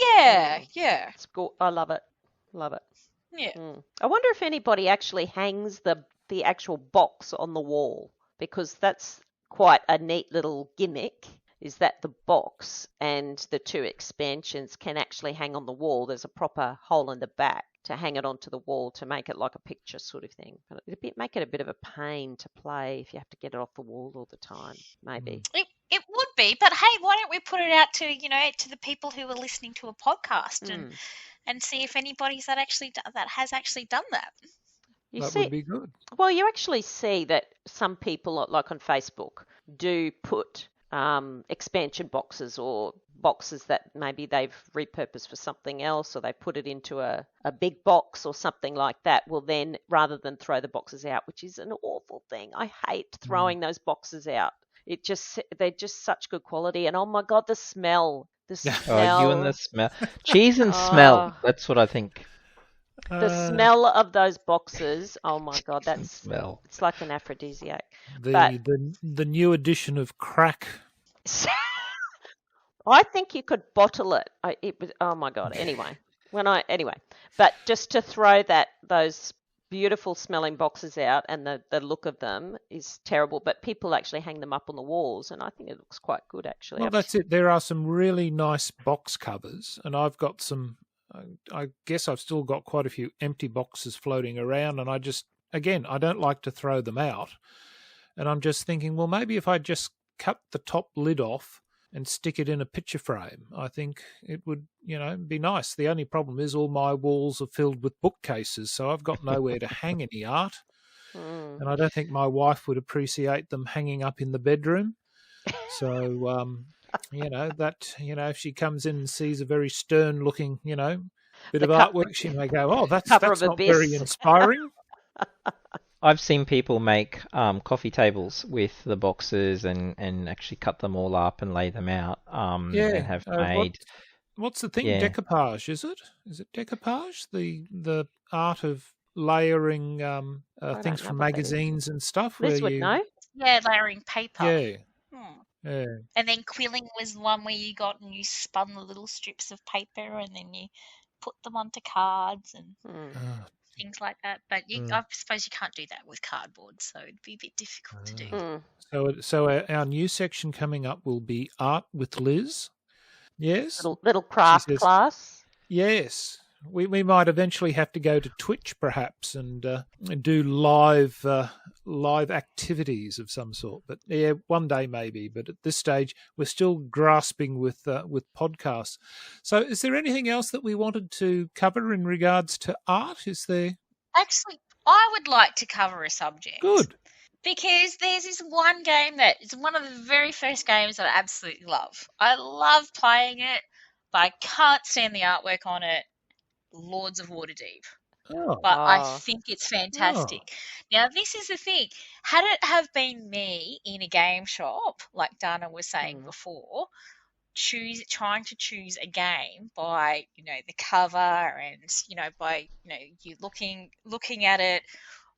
Yeah. It's good. I love it. Love it. Yeah. I wonder if anybody actually hangs the actual box on the wall, because that's quite a neat little gimmick, is that the box and the two expansions can actually hang on the wall. There's a proper hole in the back to hang it onto the wall to make it like a picture sort of thing. But it'd make it a bit of a pain to play if you have to get it off the wall all the time, maybe. It would be, but hey, why don't we put it out to to the people who are listening to a podcast and see if anybody's that has actually done that. That would be good. Well, you actually see that some people, like on Facebook, do put expansion boxes, or boxes that maybe they've repurposed for something else, or they put it into a big box or something like that. Well, then rather than throw the boxes out, which is an awful thing, I hate throwing those boxes out. They're just such good quality, and oh my god, the smell. Oh, you and the smell. Cheese and smell. That's what I think. The smell of those boxes. Oh my god, that's smell. It's like an aphrodisiac. The new edition of crack. I think you could bottle it. Oh my god. Anyway, but just to throw those beautiful smelling boxes out, and the look of them is terrible, but people actually hang them up on the walls, and I think it looks quite good actually. Well, that's it. There are some really nice box covers, and I've got some. I guess I've still got quite a few empty boxes floating around, and I don't like to throw them out, and I'm just thinking, well, maybe if I just cut the top lid off and stick it in a picture frame, I think it would, be nice. The only problem is all my walls are filled with bookcases, so I've got nowhere to hang any art. And I don't think my wife would appreciate them hanging up in the bedroom. So, if she comes in and sees a very stern looking, bit of artwork, she may go, oh, that's not very inspiring. I've seen people make coffee tables with the boxes and actually cut them all up and lay them out. And have made. What's the thing? Yeah. Decoupage, is it? Is it decoupage? The art of layering things from magazines and stuff. Liz would know. Yeah, layering paper. Yeah. Yeah. And then quilling was one where you spun the little strips of paper and then you put them onto cards and things like that. But I suppose you can't do that with cardboard, so it'd be a bit difficult to do. So our new section coming up will be Art with Liz. Yes. Little craft class. Yes. We might eventually have to go to Twitch perhaps and do live activities of some sort. But yeah, one day maybe. But at this stage, we're still grasping with podcasts. So is there anything else that we wanted to cover in regards to art? Is there? Actually, I would like to cover a subject. Good. Because there's this one game that is one of the very first games that I absolutely love. I love playing it, but I can't stand the artwork on it. Lords of Waterdeep. Oh. but I Oh. think it's fantastic. Now, this is the thing. Had it have been me in a game shop, like Dana was saying before, trying to choose a game by, the cover and, by, you looking at it,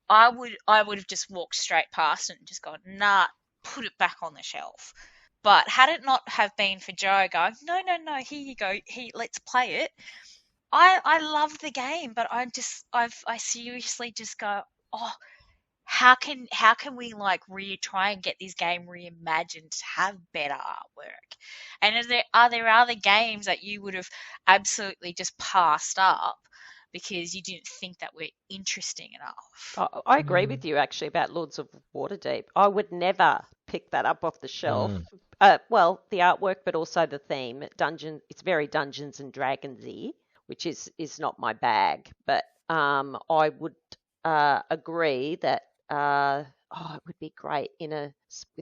I would have just walked straight past it and just gone, nah, put it back on the shelf. But had it not have been for Joe going, no, here you go, let's play it. I love the game, but I seriously just go, oh, how can we like try and get this game reimagined to have better artwork? And are there other games that you would have absolutely just passed up because you didn't think that were interesting enough? I agree with you actually about Lords of Waterdeep. I would never pick that up off the shelf. Well, the artwork, but also the theme. It's very Dungeons and Dragonsy, which is not my bag. But I would agree that it would be great with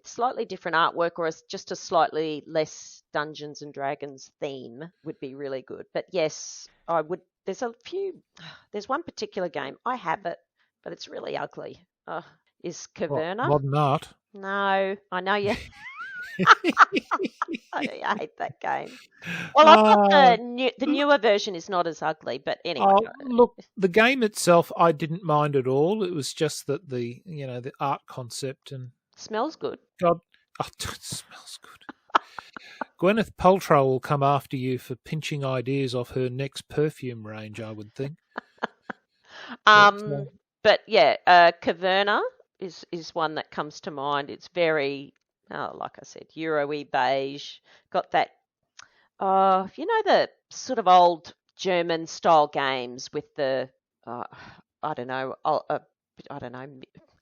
slightly different artwork or just a slightly less Dungeons and Dragons theme would be really good. But yes, I would. There's one particular game, I have it, but it's really ugly. Is Caverna? Modern art. No, I know you. I hate that game. Well, I've got the newer version is not as ugly, but anyway. Look, the game itself, I didn't mind at all. It was just that the art concept and smells good. God, it smells good. Gwyneth Paltrow will come after you for pinching ideas off her next perfume range, I would think. But yeah, Caverna is one that comes to mind. It's very, like I said, Euro-y beige. Got that, the sort of old German style games with the,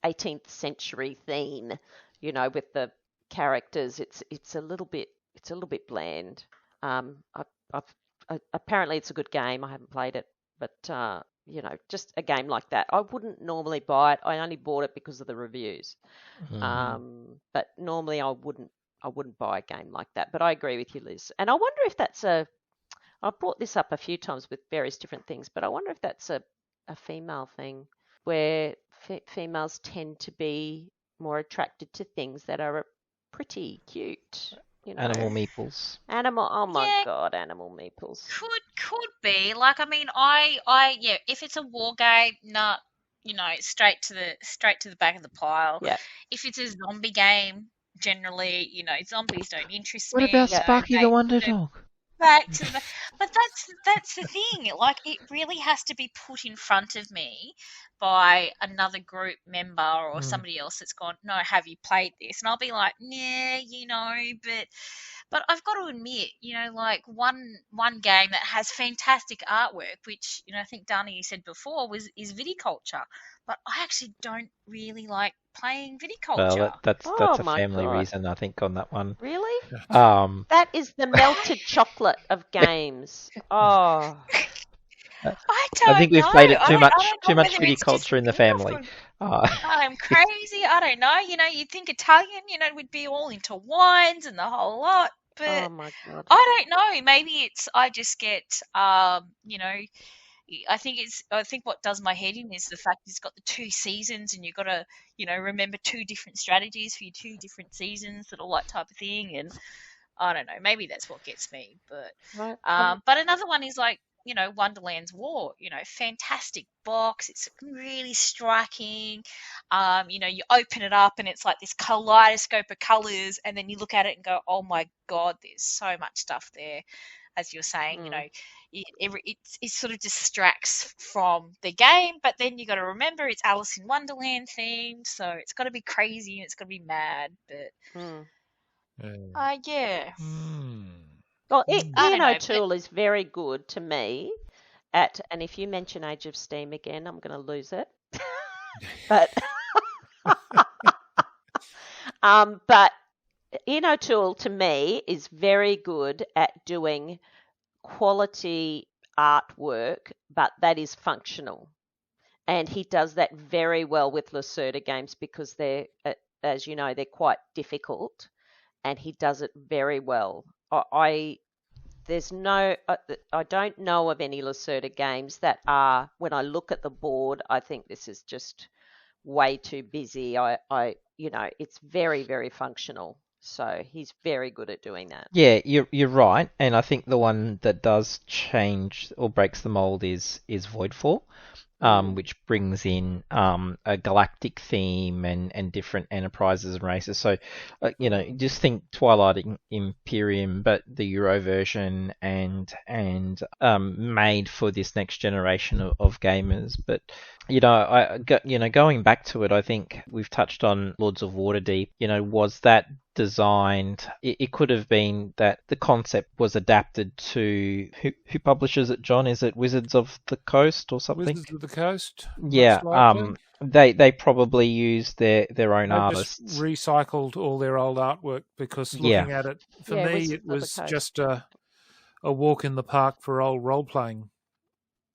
18th century theme, with the characters. It's a little bit bland. Apparently it's a good game. I haven't played it, but just a game like that. I wouldn't normally buy it. I only bought it because of the reviews. But normally I wouldn't buy a game like that. But I agree with you, Liz. And I wonder if that's I've brought this up a few times with various different things, but I wonder if that's a female thing where females tend to be more attracted to things that are pretty cute. Animal meeples. Oh my God, animal meeples. Could be. Like, I mean, if it's a war game, not, straight to the back of the pile. Yeah. If it's a zombie game, generally, zombies don't interest me. What about Sparky the Wonder Dog? Back to the, but that's the thing. Like, it really has to be put in front of me by another group member or somebody else that's gone, no, have you played this? And I'll be like, yeah, but I've got to admit, like one game that has fantastic artwork, which, I think Dana, you said before, is Viticulture. But I actually don't really like playing Viticulture. Well, that's a family reason, I think, on that one. Really? That is the melted chocolate of games. Oh. I think we've played it too much viticulture in the family. I'm crazy. I don't know. You'd think Italian, would be all into wines and the whole lot. But oh my God. I don't know. Maybe I just get, I think what does my head in is the fact it's got the 2 seasons and you've got to, remember 2 different strategies for your 2 different seasons and all that type of thing. And I don't know. Maybe that's what gets me. But right. But another one is like, Wonderland's War, fantastic box. It's really striking. You open it up and it's like this kaleidoscope of colors, and then you look at it and go, oh my God, there's so much stuff there. As you're saying, it sort of distracts from the game, but then you got to remember it's Alice in Wonderland themed, so it's got to be crazy and it's got to be mad. But yeah. Well, Ian O'Toole is very good to me and if you mention Age of Steam again, I'm going to lose it. But Ian O'Toole to me is very good at doing quality artwork, but that is functional. And he does that very well with Lacerda games because they're, as you know, they're quite difficult, and he does it very well. there's no, I don't know of any Lacerda games that are, when I look at the board, I think this is just way too busy. It's very, very functional. So he's very good at doing that. Yeah, you're right, and I think the one that does change or breaks the mold is Voidfall, which brings in a galactic theme and different enterprises and races. So, just think Twilight Imperium, but the Euro version and made for this next generation of gamers. But going back to it, I think we've touched on Lords of Waterdeep. Was that designed? It could have been that the concept was adapted to who publishes it, John? Is it Wizards of the Coast or something? Wizards of the Coast. Yeah. They probably used their own They artists. just recycled all their old artwork because looking at it, for me, it was just a walk in the park for old role playing.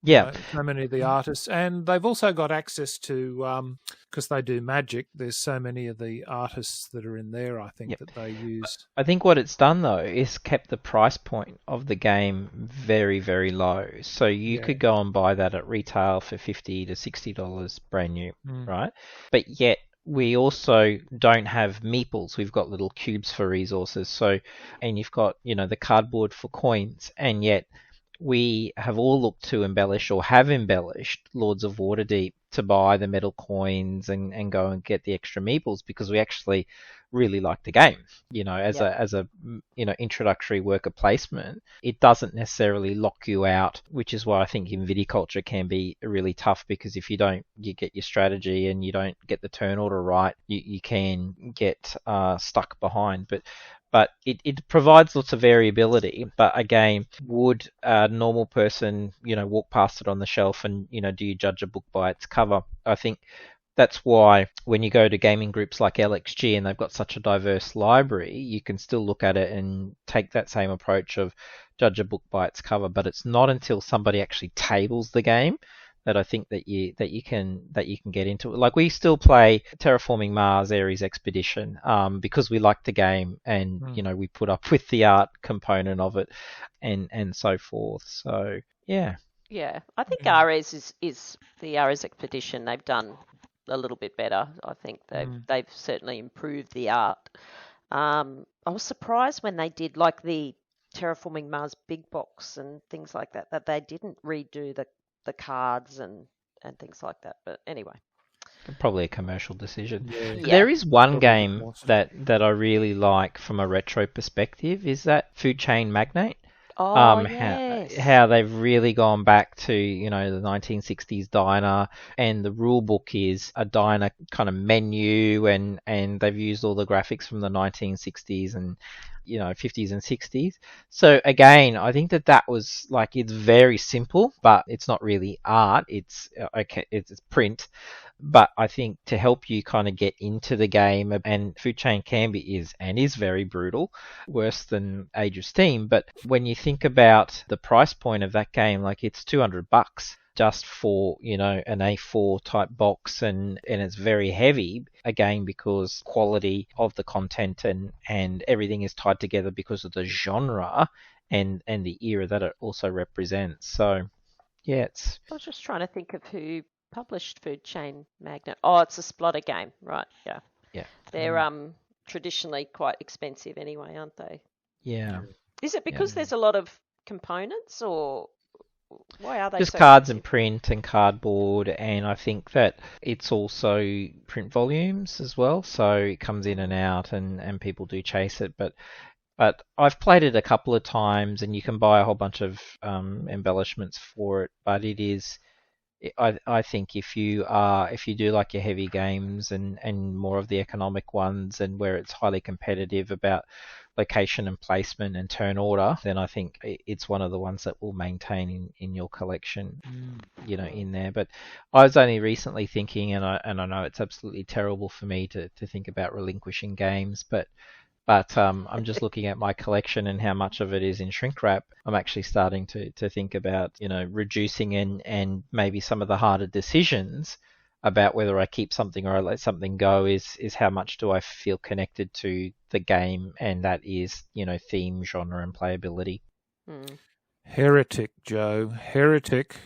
Yeah. So many of the artists, and they've also got access to, because they do Magic, there's so many of the artists that are in there, I think, that they use. I think what it's done, though, is kept the price point of the game very, very low. So you could go and buy that at retail for $50 to $60 brand new, right? But yet, we also don't have meeples. We've got little cubes for resources. So, and you've got, the cardboard for coins, and yet we have all looked to embellish or have embellished Lords of Waterdeep to buy the metal coins and go and get the extra meeples because we actually really like the game. As a introductory worker placement, it doesn't necessarily lock you out, which is why I think in viticulture can be really tough, because if you get your strategy and you don't get the turn order right, you can get stuck behind. But it provides lots of variability. But again, would a normal person, walk past it on the shelf and, do you judge a book by its cover? I think that's why when you go to gaming groups like LXG and they've got such a diverse library, you can still look at it and take that same approach of judge a book by its cover. But it's not until somebody actually tables the game that I think that you can get into it. Like, we still play Terraforming Mars Ares Expedition because we like the game, and we put up with the art component of it and so forth. So yeah, I think Ares is the Ares Expedition. They've done a little bit better. I think they've certainly improved the art. I was surprised when they did like the Terraforming Mars big box and things like that they didn't redo the cards and things like that. But anyway, probably a commercial decision. Yeah. There is one game that I really like from a retro perspective, is that Food Chain Magnate. Yes. How they've really gone back to, the 1960s diner, and the rule book is a diner kind of menu, and they've used all the graphics from the 1960s and 50s and 60s. So again, I think that was like, it's very simple, but it's not really art. It's print. But I think to help you kind of get into the game, and Food Chain is very brutal, worse than Age of Steam. But when you think about the price point of that game, like, it's $200 just for, an A4 type box, and it's very heavy, again, because quality of the content and everything is tied together because of the genre and the era that it also represents. So yeah, I was just trying to think of who published Food Chain Magnate. Oh, it's a Splotter game, right? Yeah. They're traditionally quite expensive anyway, aren't they? Yeah. Is it because there's a lot of components, or why are they just so cards expensive? And print and cardboard? And I think that it's also print volumes as well, so it comes in and out, and people do chase it. But I've played it a couple of times, and you can buy a whole bunch of embellishments for it. But it is, I think if you do like your heavy games and more of the economic ones, and where it's highly competitive about location and placement and turn order, then I think it's one of the ones that will maintain in your collection, in there. But I was only recently thinking, and I know it's absolutely terrible for me to think about relinquishing games, but I'm just looking at my collection and how much of it is in shrink wrap. I'm actually starting to think about, reducing and maybe some of the harder decisions about whether I keep something or I let something go is how much do I feel connected to the game, and that is, theme, genre, and playability. Heretic, Joe. Heretic.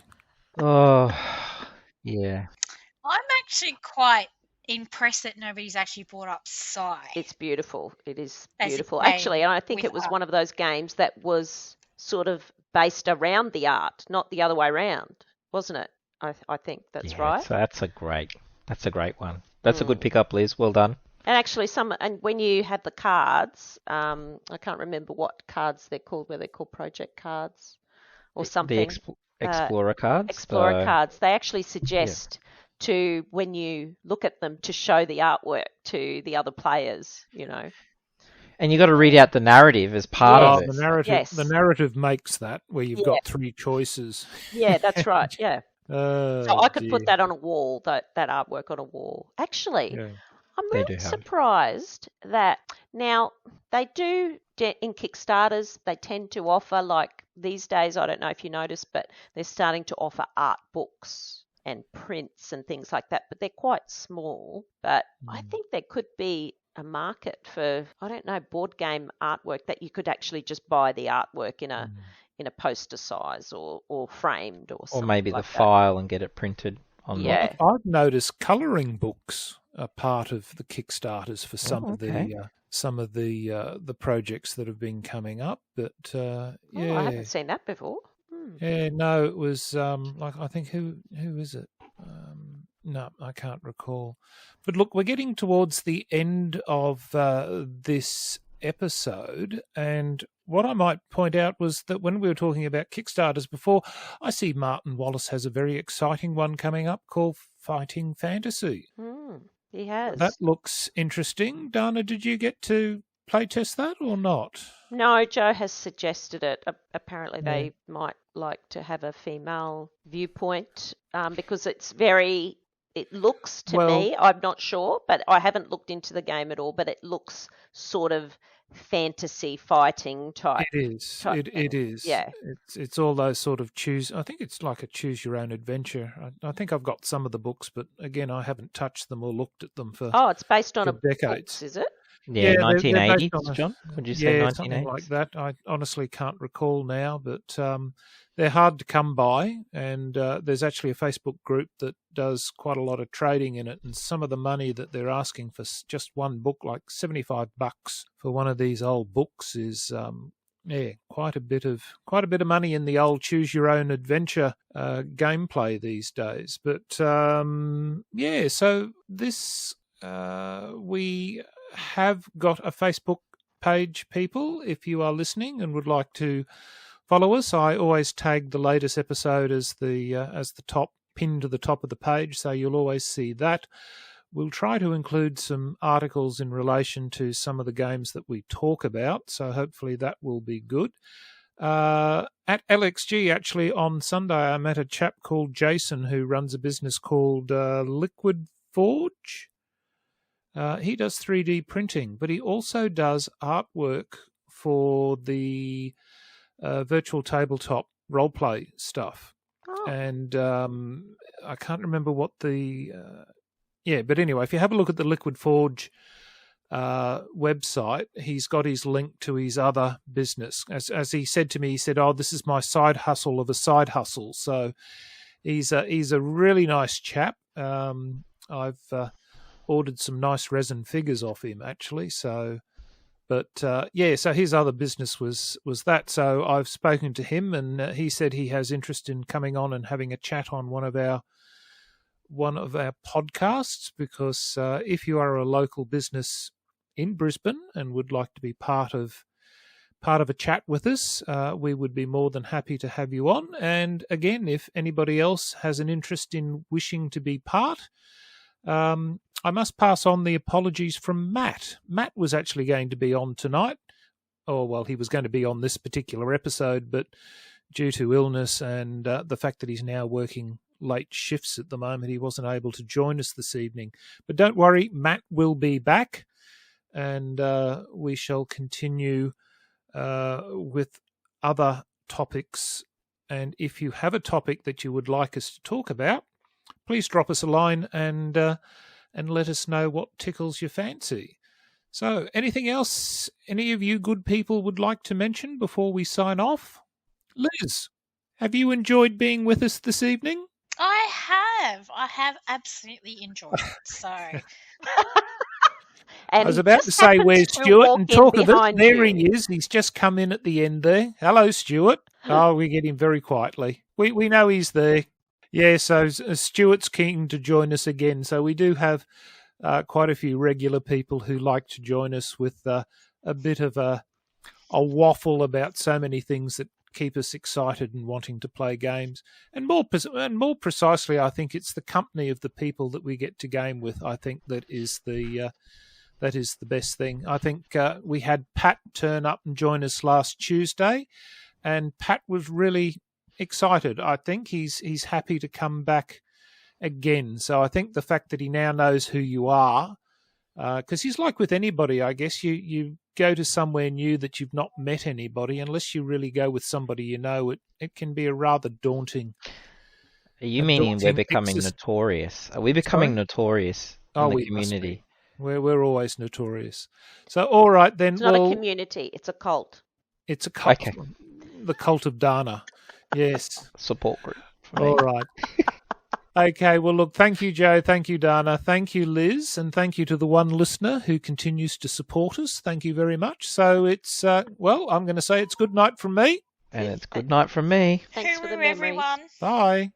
Oh, yeah. I'm actually quite impressed that nobody's actually brought up Psy. It's beautiful. It is As a beautiful. game Actually, and I think with it was art. one of those games that was sort of based around the art, not the other way around, wasn't it? I think that's Yeah, right. so that's a great one. That's a good pickup, Liz. Well done. And actually, and when you have the cards, I can't remember what cards they're called, where they're called project cards or something. The Explorer cards. Explorer cards. They actually suggest to, when you look at them, to show the artwork to the other players, you know. And you got to read out the narrative as part of it. The narrative makes that, where you've got three choices. Yeah, that's right. Yeah. So I could put that on a wall, that artwork on a wall. Actually, I'm really surprised that now they do, in Kickstarters, they tend to offer, like these days, I don't know if you noticed, but they're starting to offer art books and prints and things like that, but they're quite small. But I think there could be a market for, I don't know, board game artwork that you could actually just buy the artwork in a poster size or framed or something. Or maybe like the that. file and get it printed on Yeah. I've noticed colouring books are part of the Kickstarters for some of the projects that have been coming up. But I haven't seen that before. Yeah, no, it was like, I think who is it? No, I can't recall. But look, we're getting towards the end of this episode, and what I might point out was that when we were talking about Kickstarters before, I see Martin Wallace has a very exciting one coming up called Fighting Fantasy. He has. That looks interesting. Dana, did you get to playtest that or not? No, Joe has suggested it. Apparently they might like to have a female viewpoint because it looks to me, I'm not sure, but I haven't looked into the game at all, but it looks sort of fantasy fighting type. It is. It is. Yeah. It's all those sort of I think it's like a choose your own adventure. I think I've got some of the books, but again, I haven't touched them or looked at them for it's based on decades. books, is it? Yeah, 1980s, John? Would you say 1980s? Something like that. I honestly can't recall now, but they're hard to come by, and there's actually a Facebook group that does quite a lot of trading in it, and some of the money that they're asking for just one book, like $75 for one of these old books, is quite a bit of money in the old choose your own adventure gameplay these days. But so this we have got a Facebook page, people. If you are listening and would like to follow us, I always tag the latest episode as the top pin to the top of the page, so you'll always see that. We'll try to include some articles in relation to some of the games that we talk about, so hopefully that will be good. At LXG, actually, on Sunday, I met a chap called Jason who runs a business called Liquid Forge. He does 3D printing, but he also does artwork for the virtual tabletop roleplay stuff. And I can't remember what but anyway, if you have a look at the Liquid Forge website, he's got his link to his other business. As he said to me, he said, this is my side hustle of a side hustle. So he's a really nice chap. I've ordered some nice resin figures off him, actually. So, but so his other business was that. So I've spoken to him, and he said he has interest in coming on and having a chat on one of our podcasts, because if you are a local business in Brisbane and would like to be part of a chat with us, we would be more than happy to have you on. And again, if anybody else has an interest in wishing to be part, I must pass on the apologies from Matt. Matt was actually going to be on tonight. He was going to be on this particular episode, but due to illness and the fact that he's now working late shifts at the moment, he wasn't able to join us this evening. But don't worry, Matt will be back, and we shall continue with other topics. And if you have a topic that you would like us to talk about, please drop us a line and let us know what tickles your fancy. So, anything else any of you good people would like to mention before we sign off? Liz, have you enjoyed being with us this evening? I have absolutely enjoyed it. So And I was he about to just say, happens where's to Stuart? walk And in talk of it, behind there you. he is. He's just come in at the end there. Hello, Stuart. Oh, we get him very quietly. We know he's there. Yeah, so Stuart's keen to join us again. So we do have quite a few regular people who like to join us with a bit of a waffle about so many things that keep us excited and wanting to play games. And more precisely, I think it's the company of the people that we get to game with. I think that is the best thing. I think we had Pat turn up and join us last Tuesday, and Pat was really excited. I think he's happy to come back again. So I think the fact that he now knows who you are, because he's like with anybody, I guess you go to somewhere new that you've not met anybody, unless you really go with somebody you know, it can be a rather daunting. Are you meaning we're becoming exercise. notorious? Are we becoming Sorry? notorious in the We community? must be. We're always notorious. So all right then. It's not a community; it's a cult. It's a cult. Okay. The cult of Dana. Yes. Support group. For me. All right. Okay, well, look, thank you, Joe. Thank you, Dana. Thank you, Liz. And thank you to the one listener who continues to support us. Thank you very much. So it's, I'm going to say it's good night from me. And it's good night from me. Thanks for the hooroo, memories. everyone. Bye.